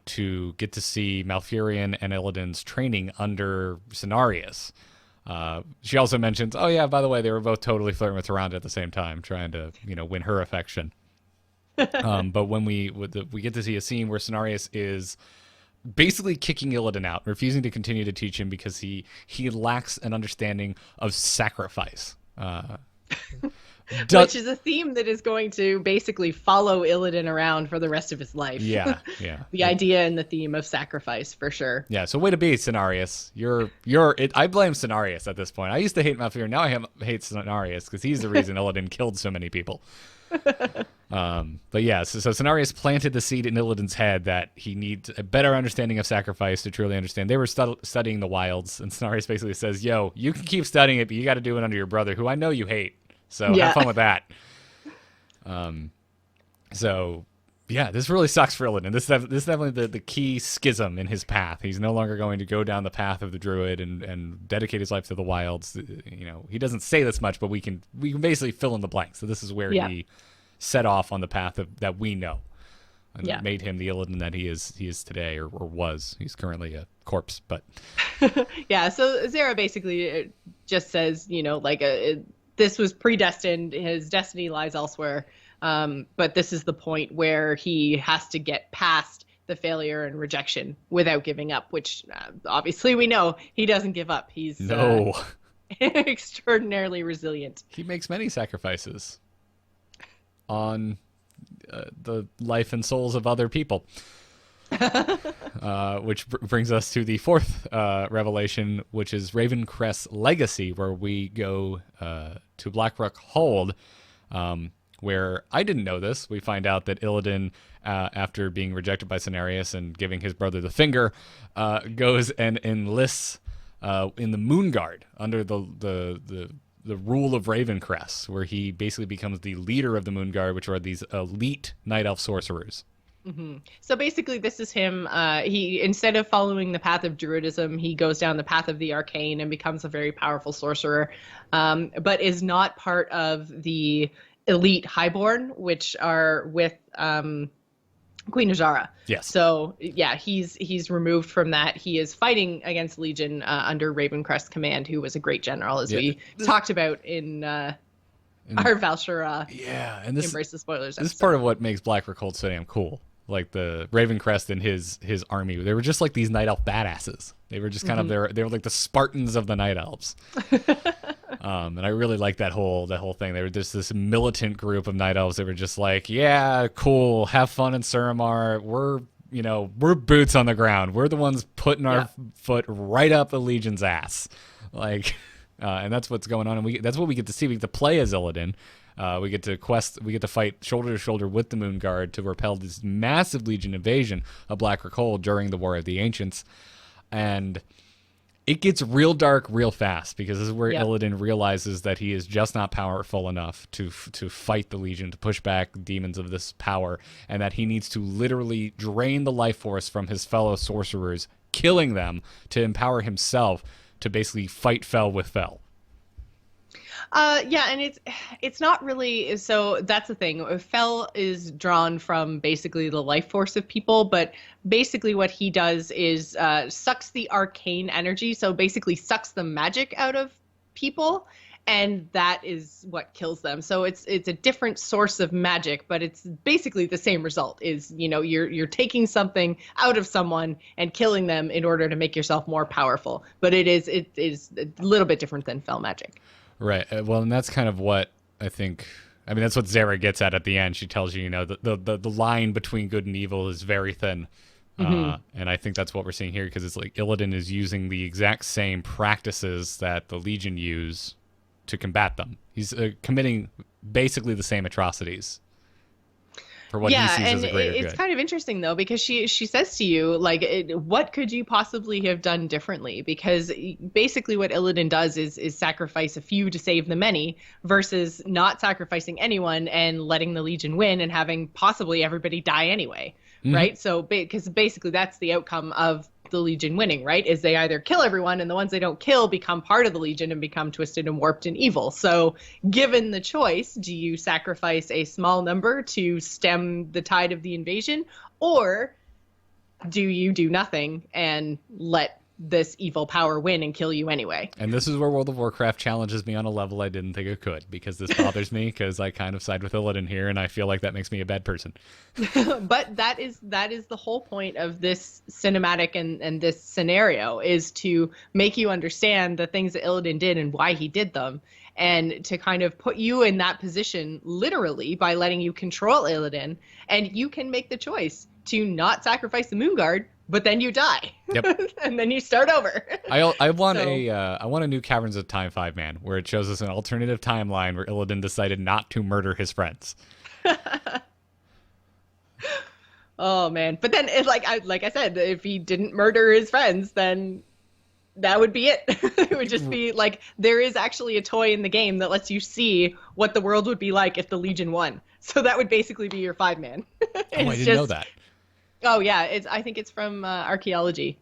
Speaker 1: to get to see Malfurion and Illidan's training under Cenarius. She also mentions, oh yeah, by the way, they were both totally flirting with Tyrande at the same time, trying to, win her affection. But when we get to see a scene where Cenarius is basically kicking Illidan out, refusing to continue to teach him because he lacks an understanding of sacrifice.
Speaker 2: Which is a theme that is going to basically follow Illidan around for the rest of his life.
Speaker 1: Yeah.
Speaker 2: The idea and the theme of sacrifice, for sure.
Speaker 1: Yeah, so way to be, Cenarius. I blame Cenarius at this point. I used to hate Malfurion, now I hate Cenarius because he's the reason Illidan killed so many people. But yeah, so Cenarius planted the seed in Illidan's head that he needs a better understanding of sacrifice to truly understand. They were studying the wilds, and Cenarius basically says, yo, you can keep studying it, but you got to do it under your brother, who I know you hate. So have fun with that. So yeah, this really sucks for Illidan. This is definitely the key schism in his path. He's no longer going to go down the path of the druid and dedicate his life to the wilds. He doesn't say this much, but we can basically fill in the blanks. So this is where he set off on the path that we know, and that made him the Illidan that he is today, or was. He's currently a corpse, but
Speaker 2: yeah. So Zara basically just says, this was predestined. His destiny lies elsewhere. But this is the point where he has to get past the failure and rejection without giving up, which obviously we know he doesn't give up. He's extraordinarily resilient.
Speaker 1: He makes many sacrifices on the life and souls of other people. Which brings us to the fourth revelation, which is Ravencrest's legacy, where we go to Blackrock Hold, where I didn't know this. We find out that Illidan, after being rejected by Cenarius and giving his brother the finger, goes and enlists in the Moonguard under the rule of Ravencrest, where he basically becomes the leader of the Moonguard, which are these elite Night Elf sorcerers.
Speaker 2: Mm-hmm. So basically, this is him. He, instead of following the path of druidism, he goes down the path of the arcane and becomes a very powerful sorcerer, but is not part of the elite Highborn, which are with Queen Azara.
Speaker 1: Yes.
Speaker 2: So yeah, he's removed from that. He is fighting against Legion under Ravencrest's command, who was a great general, as we talked about in our Valshara.
Speaker 1: Yeah, and this
Speaker 2: Embrace the Spoilers.
Speaker 1: This is part of what makes Blackrock Hold so damn cool. Like the Ravencrest and his army, they were just like these Night Elf badasses. They were just kind of they were like the Spartans of the Night Elves. And I really like that whole thing. They were just this militant group of Night Elves. They were just like, yeah, cool, have fun in Suramar. We're boots on the ground. We're the ones putting our foot right up the Legion's ass. Like, and that's what's going on. And that's what we get to see. We get to play as Illidan. We get to fight shoulder to shoulder with the Moonguard to repel this massive Legion invasion of Blackrock Hold during the War of the Ancients. And it gets real dark real fast, because this is where Illidan realizes that he is just not powerful enough to fight the Legion, to push back demons of this power, and that he needs to literally drain the life force from his fellow sorcerers, killing them to empower himself to basically fight Fel with Fel.
Speaker 2: Yeah, and it's not really, so that's the thing. Fel is drawn from basically the life force of people, but basically what he does is sucks the arcane energy, so basically sucks the magic out of people, and that is what kills them. So it's a different source of magic, but it's basically the same result. Is you're taking something out of someone and killing them in order to make yourself more powerful. But it is a little bit different than Fel magic.
Speaker 1: Right. Well, and that's kind of what I think. I mean, that's what Zara gets at the end. She tells you, the line between good and evil is very thin. And I think that's what we're seeing here, because it's like Illidan is using the exact same practices that the Legion use to combat them. He's committing basically the same atrocities for what he sees as a greater good.
Speaker 2: It's kind of interesting, though, because she says to you, like, what could you possibly have done differently? Because basically what Illidan does is sacrifice a few to save the many, versus not sacrificing anyone and letting the Legion win and having possibly everybody die anyway, right? So because basically that's the outcome of the Legion winning, right? Is they either kill everyone, and the ones they don't kill become part of the Legion and become twisted and warped and evil. So given the choice, do you sacrifice a small number to stem the tide of the invasion, or do you do nothing and let this evil power win and kill you anyway?
Speaker 1: And this is where World of Warcraft challenges me on a level I didn't think it could, because this bothers me, because I kind of side with Illidan here, and I feel like that makes me a bad person.
Speaker 2: But that is the whole point of this cinematic and this scenario, is to make you understand the things that Illidan did and why he did them, and to kind of put you in that position literally by letting you control Illidan, and you can make the choice to not sacrifice the Moonguard, but then you die.
Speaker 1: Yep.
Speaker 2: And then you start over.
Speaker 1: I want a new Caverns of Time 5-man, where it shows us an alternative timeline where Illidan decided not to murder his friends.
Speaker 2: Oh man. But then like I said, if he didn't murder his friends, then that would be it. It would just be like, there is actually a toy in the game that lets you see what the world would be like if the Legion won. So that would basically be your 5-man.
Speaker 1: Oh, I didn't know that.
Speaker 2: Oh yeah, I think it's from archaeology.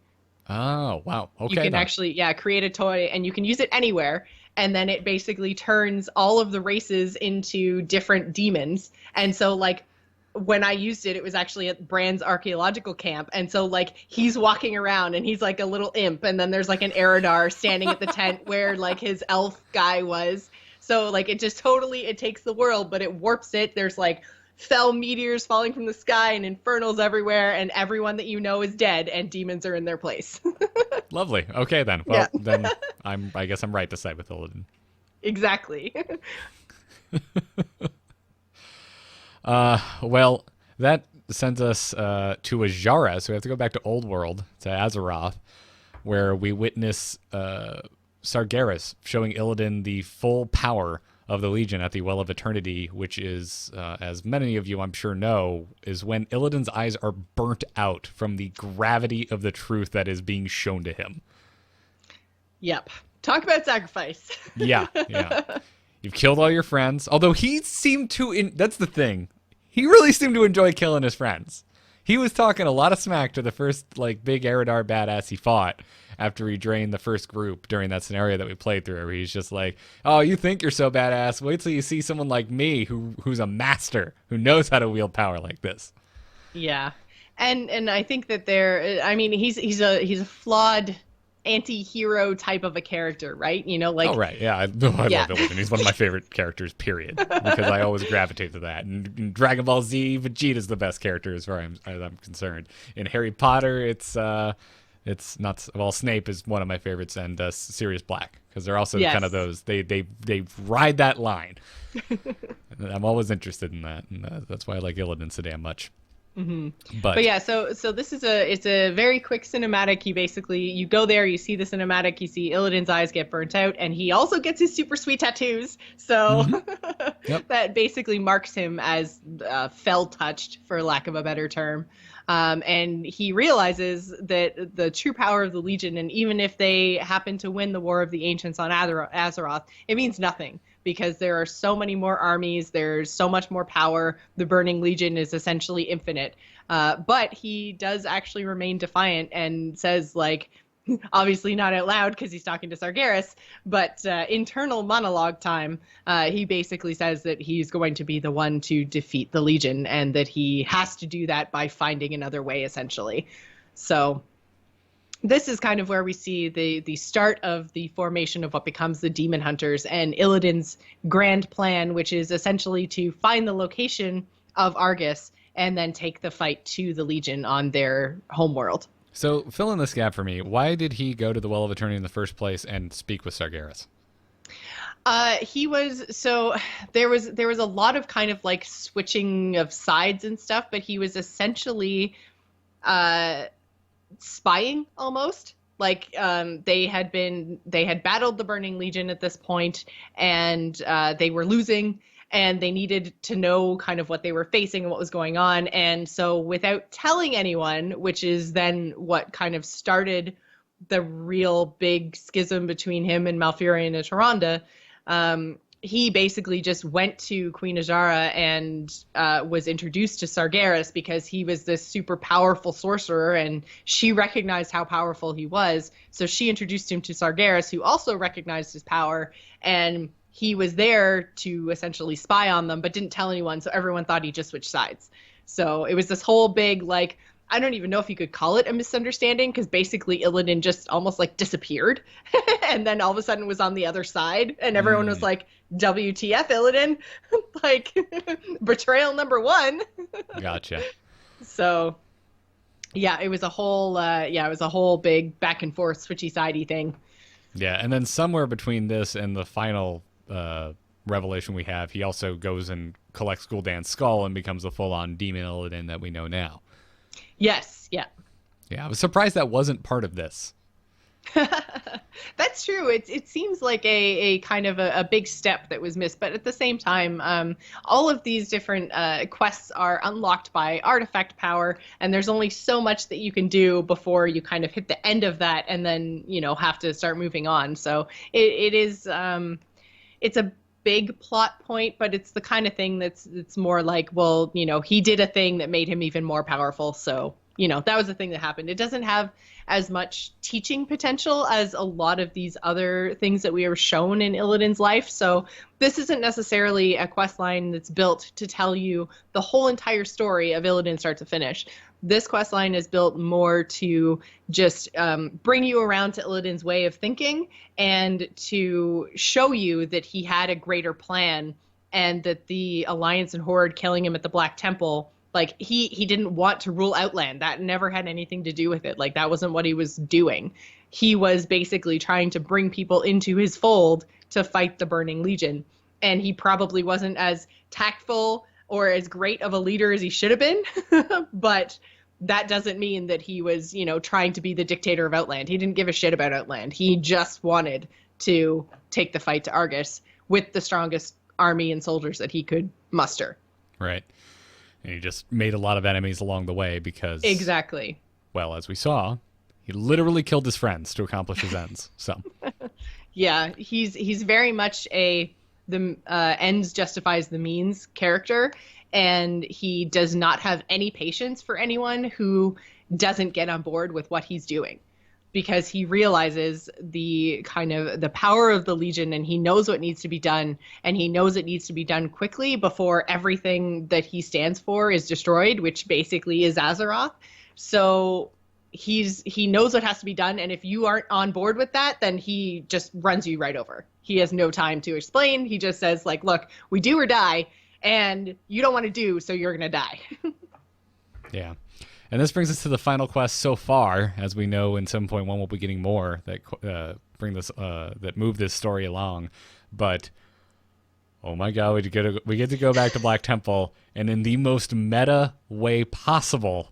Speaker 1: Oh wow, okay.
Speaker 2: You can actually create a toy, and you can use it anywhere, and then it basically turns all of the races into different demons. And so like when I used it, it was actually at Brand's archaeological camp, and so like he's walking around and he's like a little imp, and then there's like an Eridar standing at the tent where like his elf guy was. So like it just totally, it takes the world, but it warps it. There's like fell meteors falling from the sky and infernals everywhere, and everyone that you know is dead, and demons are in their place.
Speaker 1: Lovely. Okay then. Well, then I guess I'm right to side with Illidan.
Speaker 2: Exactly.
Speaker 1: Well, that sends us to Azshara, so we have to go back to Old World, to Azeroth, where we witness Sargeras showing Illidan the full power of the Legion at the Well of Eternity, which is, as many of you I'm sure know, is when Illidan's eyes are burnt out from the gravity of the truth that is being shown to him.
Speaker 2: Yep. Talk about sacrifice.
Speaker 1: Yeah. You've killed all your friends, although he seemed to, that's the thing, he really seemed to enjoy killing his friends. He was talking a lot of smack to the first, like, big Eridar badass he fought after he drained the first group during that scenario that we played through, where he's just like, oh, you think you're so badass? Wait till you see someone like me who's a master, who knows how to wield power like this.
Speaker 2: Yeah. And I think that he's a flawed anti-hero type of a character, right? You know, like...
Speaker 1: Oh, right, yeah. I love Illidan. He's one of my favorite characters, period. Because I always gravitate to that. And in Dragon Ball Z, Vegeta's the best character as far as I'm concerned. In Harry Potter, it's not... Well, Snape is one of my favorites, and Sirius Black. Because they're also kind of those... They ride that line. I'm always interested in that. And that's why I like Illidan so damn much.
Speaker 2: Mm-hmm. But yeah, so this is it's a very quick cinematic. You go there, you see the cinematic, you see Illidan's eyes get burnt out, and he also gets his super sweet tattoos. So Yep. That basically marks him as fell touched, for lack of a better term. And he realizes that the true power of the Legion, and even if they happen to win the War of the Ancients on Azeroth, it means nothing. Because there are so many more armies, there's so much more power. The Burning Legion is essentially infinite. But he does actually remain defiant and says, like, obviously not out loud because he's talking to Sargeras, but internal monologue time, he basically says that he's going to be the one to defeat the Legion, and that he has to do that by finding another way, essentially. So... this is kind of where we see the start of the formation of what becomes the Demon Hunters and Illidan's grand plan, which is essentially to find the location of Argus and then take the fight to the Legion on their homeworld.
Speaker 1: So fill in this gap for me. Why did he go to the Well of Eternity in the first place and speak with Sargeras?
Speaker 2: There was a lot of kind of like switching of sides and stuff, but he was essentially spying almost. Like they had battled the Burning Legion at this point, and they were losing, and they needed to know kind of what they were facing and what was going on. And so without telling anyone, which is then what kind of started the real big schism between him and Malfurion and Tyrande, he basically just went to Queen Azshara and was introduced to Sargeras because he was this super powerful sorcerer, and she recognized how powerful he was. So she introduced him to Sargeras, who also recognized his power, and he was there to essentially spy on them, but didn't tell anyone, so everyone thought he just switched sides. So it was this whole big, like, I don't even know if you could call it a misunderstanding, because basically Illidan just almost like disappeared and then all of a sudden was on the other side, and everyone was like, WTF, Illidan? Like, betrayal number one.
Speaker 1: Gotcha.
Speaker 2: So, yeah, it was a whole big back and forth switchy sidey thing.
Speaker 1: Yeah, and then somewhere between this and the final revelation we have, he also goes and collects Gul'dan's skull and becomes the full-on demon Illidan that we know now.
Speaker 2: Yes, yeah.
Speaker 1: Yeah, I was surprised that wasn't part of this.
Speaker 2: That's true. It seems like a kind of a big step that was missed, but at the same time, all of these different quests are unlocked by artifact power, and there's only so much that you can do before you kind of hit the end of that, and then have to start moving on. So it's a big plot point, but it's the kind of thing that's more like, well, he did a thing that made him even more powerful, so that was the thing that happened. It doesn't have as much teaching potential as a lot of these other things that we were shown in Illidan's life. So this isn't necessarily a quest line that's built to tell you the whole entire story of Illidan start to finish. This quest line is built more to just bring you around to Illidan's way of thinking and to show you that he had a greater plan, and that the Alliance and Horde killing him at the Black Temple, like, he didn't want to rule Outland. That never had anything to do with it. Like, that wasn't what he was doing. He was basically trying to bring people into his fold to fight the Burning Legion. And he probably wasn't as tactful or as great of a leader as he should have been. But that doesn't mean that he was, trying to be the dictator of Outland. He didn't give a shit about Outland. He just wanted to take the fight to Argus with the strongest army and soldiers that he could muster.
Speaker 1: Right. And he just made a lot of enemies along the way because... Exactly. Well, as we saw, he literally killed his friends to accomplish his ends. So...
Speaker 2: Yeah, he's very much the ends justifies the means character, and he does not have any patience for anyone who doesn't get on board with what he's doing, because he realizes the power of the Legion, and he knows what needs to be done, and he knows it needs to be done quickly before everything that he stands for is destroyed, which basically is Azeroth. So he knows what has to be done, and if you aren't on board with that, then he just runs you right over. He has no time to explain. He just says, like, look, we do or die, and you don't want to do, so you're going to die.
Speaker 1: Yeah. And this brings us to the final quest so far. As we know, in 7.1 we'll be getting more that that move this story along. But oh my god, we get to go back to Black Temple, and in the most meta way possible,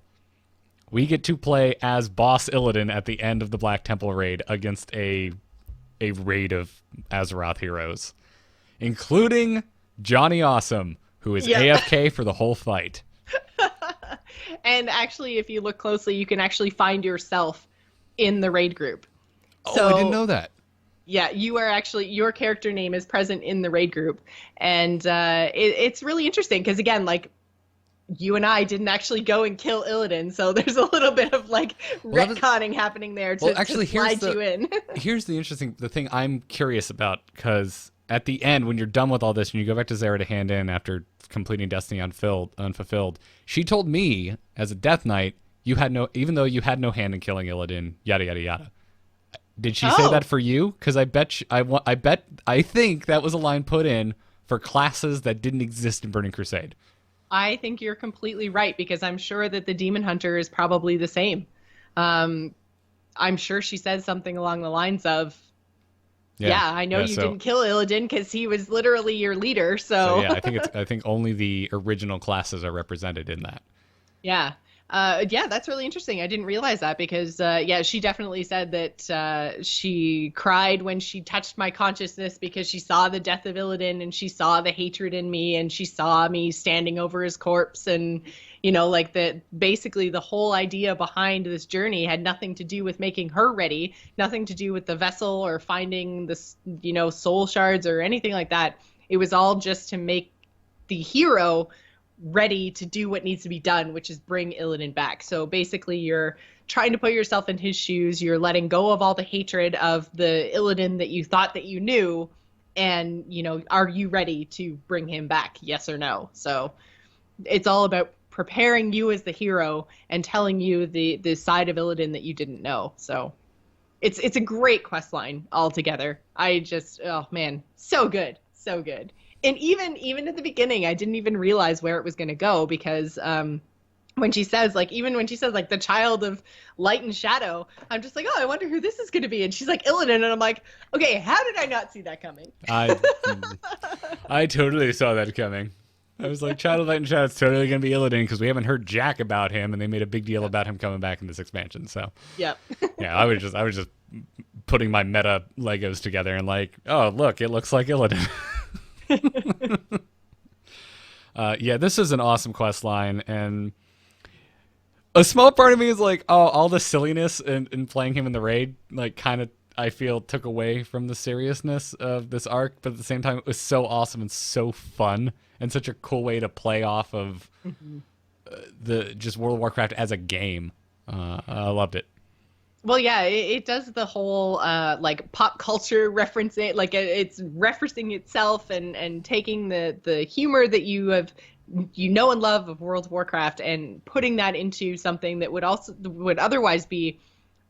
Speaker 1: we get to play as Boss Illidan at the end of the Black Temple raid against a raid of Azeroth heroes, including Johnny Awesome, who is AFK for the whole fight.
Speaker 2: And actually, if you look closely, you can actually find yourself in the raid group.
Speaker 1: Oh, I didn't know that.
Speaker 2: Yeah, your character name is present in the raid group. And it's really interesting because, again, like, you and I didn't actually go and kill Illidan, so there's a little bit of, like, retconning happening there to slide you in.
Speaker 1: Here's the thing I'm curious about, because at the end, when you're done with all this and you go back to Zera to hand in after completing Destiny Unfulfilled, she told me, as a Death Knight, even though you had no hand in killing Illidan, yada yada yada. Did she say that for you? Because I think that was a line put in for classes that didn't exist in Burning Crusade.
Speaker 2: I think you're completely right, because I'm sure that the Demon Hunter is probably the same. I'm sure she said something along the lines of, I know you didn't kill Illidan because he was literally your leader. So
Speaker 1: yeah, I think only the original classes are represented in that.
Speaker 2: Yeah. That's really interesting. I didn't realize that because, she definitely said that she cried when she touched my consciousness because she saw the death of Illidan and she saw the hatred in me and she saw me standing over his corpse. And, basically the whole idea behind this journey had nothing to do with making her ready, nothing to do with the vessel or finding the, soul shards or anything like that. It was all just to make the hero ready to do what needs to be done, which is bring Illidan back. So basically you're trying to put yourself in his shoes, you're letting go of all the hatred of the Illidan that you thought that you knew, and are you ready to bring him back, yes or no? So it's all about preparing you as the hero and telling you the side of Illidan that you didn't know. So it's a great quest line altogether. I just, oh man, so good. So good. And even at the beginning, I didn't even realize where it was going to go, because when she says like the child of light and shadow, I'm just like, oh, I wonder who this is going to be. And she's like Illidan, and I'm like, okay, how did I not see that coming?
Speaker 1: I totally saw that coming. I was like, child of light and shadow is totally going to be Illidan, because we haven't heard jack about him, and they made a big deal about him coming back in this expansion. So
Speaker 2: yep.
Speaker 1: Yeah, I was just putting my meta Legos together and like, oh look, it looks like Illidan. Yeah, this is an awesome quest line, and a small part of me is like, oh, all the silliness in playing him in the raid, like, kind of, I feel, took away from the seriousness of this arc, but at the same time, it was so awesome and so fun, and such a cool way to play off of the just World of Warcraft as a game. I loved it.
Speaker 2: Well, yeah, it does the whole like pop culture reference. Like it's referencing itself and taking the humor that you know and love of World of Warcraft and putting that into something that would otherwise be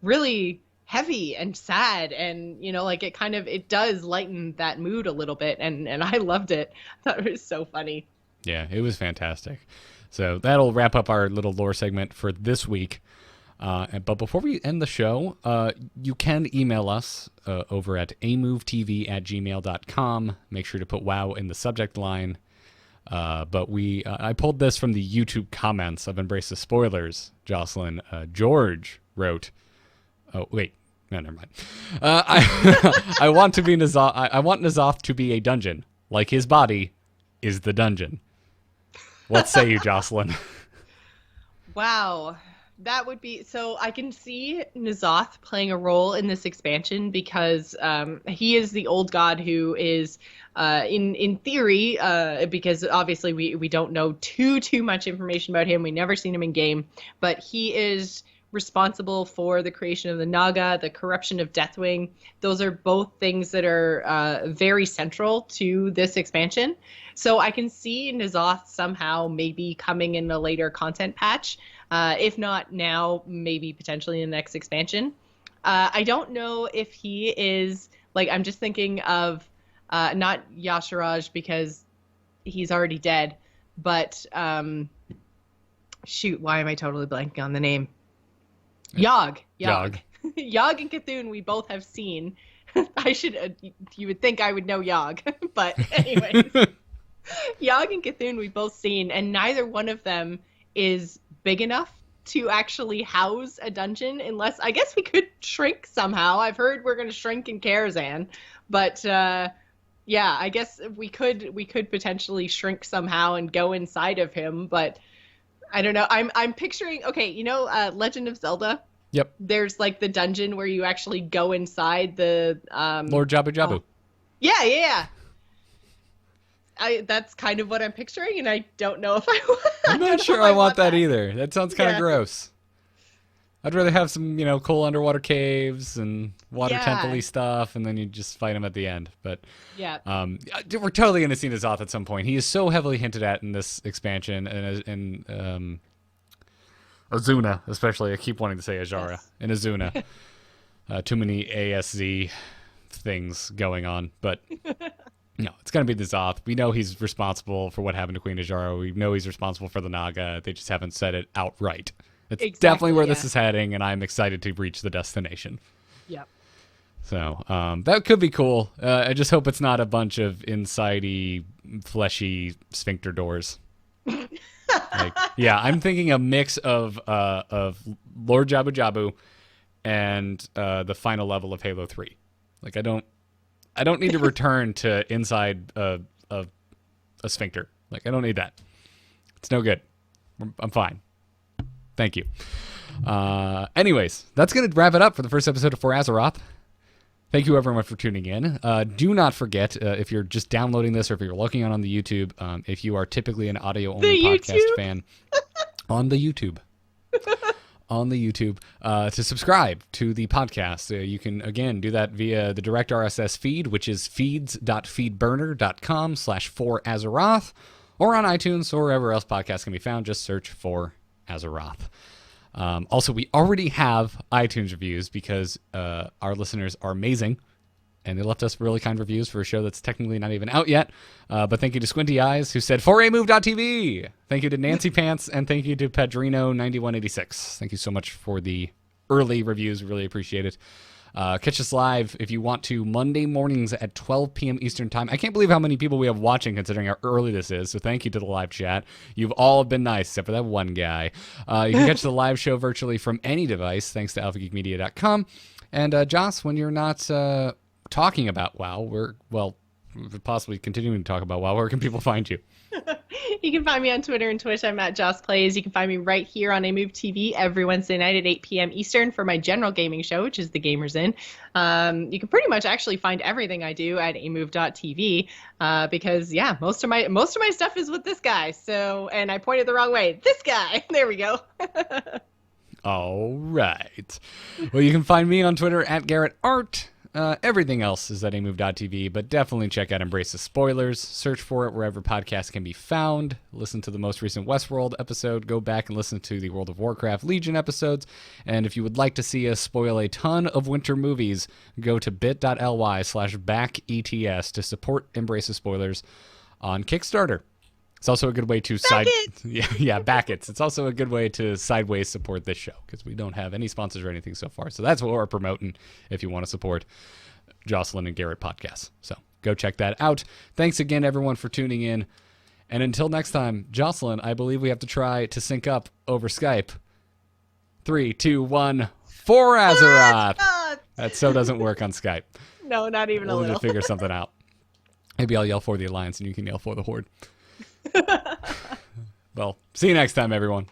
Speaker 2: really heavy and sad, and like it does lighten that mood a little bit, and I loved it. I thought it was so funny.
Speaker 1: Yeah, it was fantastic. So that'll wrap up our little lore segment for this week. But before we end the show, you can email us over at amovetv@gmail.com. Make sure to put WoW in the subject line. But I pulled this from the YouTube comments of Embrace the Spoilers, Jocelyn. George wrote, oh, wait. No, never mind. I want N'Zoth to be a dungeon. Like his body is the dungeon. What say you, Jocelyn?
Speaker 2: Wow. That would be, so I can see N'Zoth playing a role in this expansion, because he is the old god who is, in theory, because obviously we don't know too much information about him. We never seen him in game, but he is responsible for the creation of the Naga, the corruption of Deathwing. Those are both things that are very central to this expansion. So I can see N'Zoth somehow maybe coming in a later content patch. If not now, maybe potentially in the next expansion. I don't know if he is, like, I'm just thinking of, not Yasharaj because he's already dead, but, shoot, why am I totally blanking on the name? Yogg. Yogg and Cthulhu we both have seen. You would think I would know Yogg, but anyways. Yogg and Cthulhu we both seen, and neither one of them is big enough to actually house a dungeon, unless, I guess we could shrink somehow. I've heard we're going to shrink in Karazhan, but yeah, I guess we could potentially shrink somehow and go inside of him, but I don't know. I'm picturing, okay, Legend of Zelda?
Speaker 1: Yep.
Speaker 2: There's like the dungeon where you actually go inside the
Speaker 1: Lord Jabu Jabu.
Speaker 2: Oh. Yeah. That's kind of what I'm picturing, and I don't know if
Speaker 1: I'm not sure I want that either. That sounds kind of gross. I'd rather have some, cool underwater caves and water temple-y stuff, and then you just fight him at the end. But
Speaker 2: yeah,
Speaker 1: we're totally going to see N'Zoth at some point. He is so heavily hinted at in this expansion, and Azuna, especially. I keep wanting to say Ajara. Yes. And Azuna. Too many ASZ things going on, but... No, it's going to be N'Zoth. We know he's responsible for what happened to Queen Ajara. We know he's responsible for the Naga. They just haven't said it outright. It's definitely where this is heading, and I'm excited to reach the destination.
Speaker 2: Yep.
Speaker 1: So that could be cool. I just hope it's not a bunch of inside-y, fleshy sphincter doors. I'm thinking a mix of Lord Jabu Jabu and the final level of Halo 3. Like, I don't need to return to inside a sphincter. Like, I don't need that. It's no good. I'm fine. Thank you. Anyways, that's going to wrap it up for the first episode of For Azeroth. Thank you, everyone, for tuning in. Do not forget, if you're just downloading this or if you're looking on the YouTube, if you are typically an audio-only podcast fan, on the YouTube. To subscribe to the podcast. You can, again, do that via the direct RSS feed, which is feeds.feedburner.com/4Azeroth, or on iTunes or wherever else podcasts can be found. Just search for Azeroth. Also, we already have iTunes reviews because our listeners are amazing, and they left us really kind reviews for a show that's technically not even out yet. But thank you to Squinty Eyes, who said, foramove.tv. Thank you to Nancy Pants, and thank you to Pedrino9186. Thank you so much for the early reviews. Really appreciate it. Catch us live if you want to Monday mornings at 12 p.m. Eastern Time. I can't believe how many people we have watching considering how early this is, so thank you to the live chat. You've all been nice, except for that one guy. You can catch the live show virtually from any device, thanks to alphageekmedia.com. And Joss, when you're not talking about WoW, we're possibly continuing to talk about WoW, where can people find you?
Speaker 2: You can find me on Twitter and Twitch. I'm at Joss Plays. You can find me right here on A Move TV every Wednesday night at 8 p.m. Eastern for my general gaming show, which is The Gamers In. You can pretty much actually find everything I do at amove.tv because most of my stuff is with this guy. So, and I pointed the wrong way. This guy. There we go.
Speaker 1: All right. Well, you can find me on Twitter at Garrett Art. Everything else is at amove.tv, but definitely check out Embrace the Spoilers. Search for it wherever podcasts can be found. Listen to the most recent Westworld episode. Go back and listen to the World of Warcraft Legion episodes. And if you would like to see us spoil a ton of winter movies, go to bit.ly/backets to support Embrace the Spoilers on Kickstarter. It's also a good way to back it. It's also a good way to sideways support this show because we don't have any sponsors or anything so far. So that's what we're promoting if you want to support Jocelyn and Garrett podcasts. So go check that out. Thanks again, everyone, for tuning in. And until next time, Jocelyn, I believe we have to try to sync up over Skype. 3, 2, 1, For Azeroth. That so doesn't work on Skype.
Speaker 2: No, not even a little.
Speaker 1: We'll need to figure something out. Maybe I'll yell for the Alliance and you can yell for the Horde. Well, see you next time, everyone.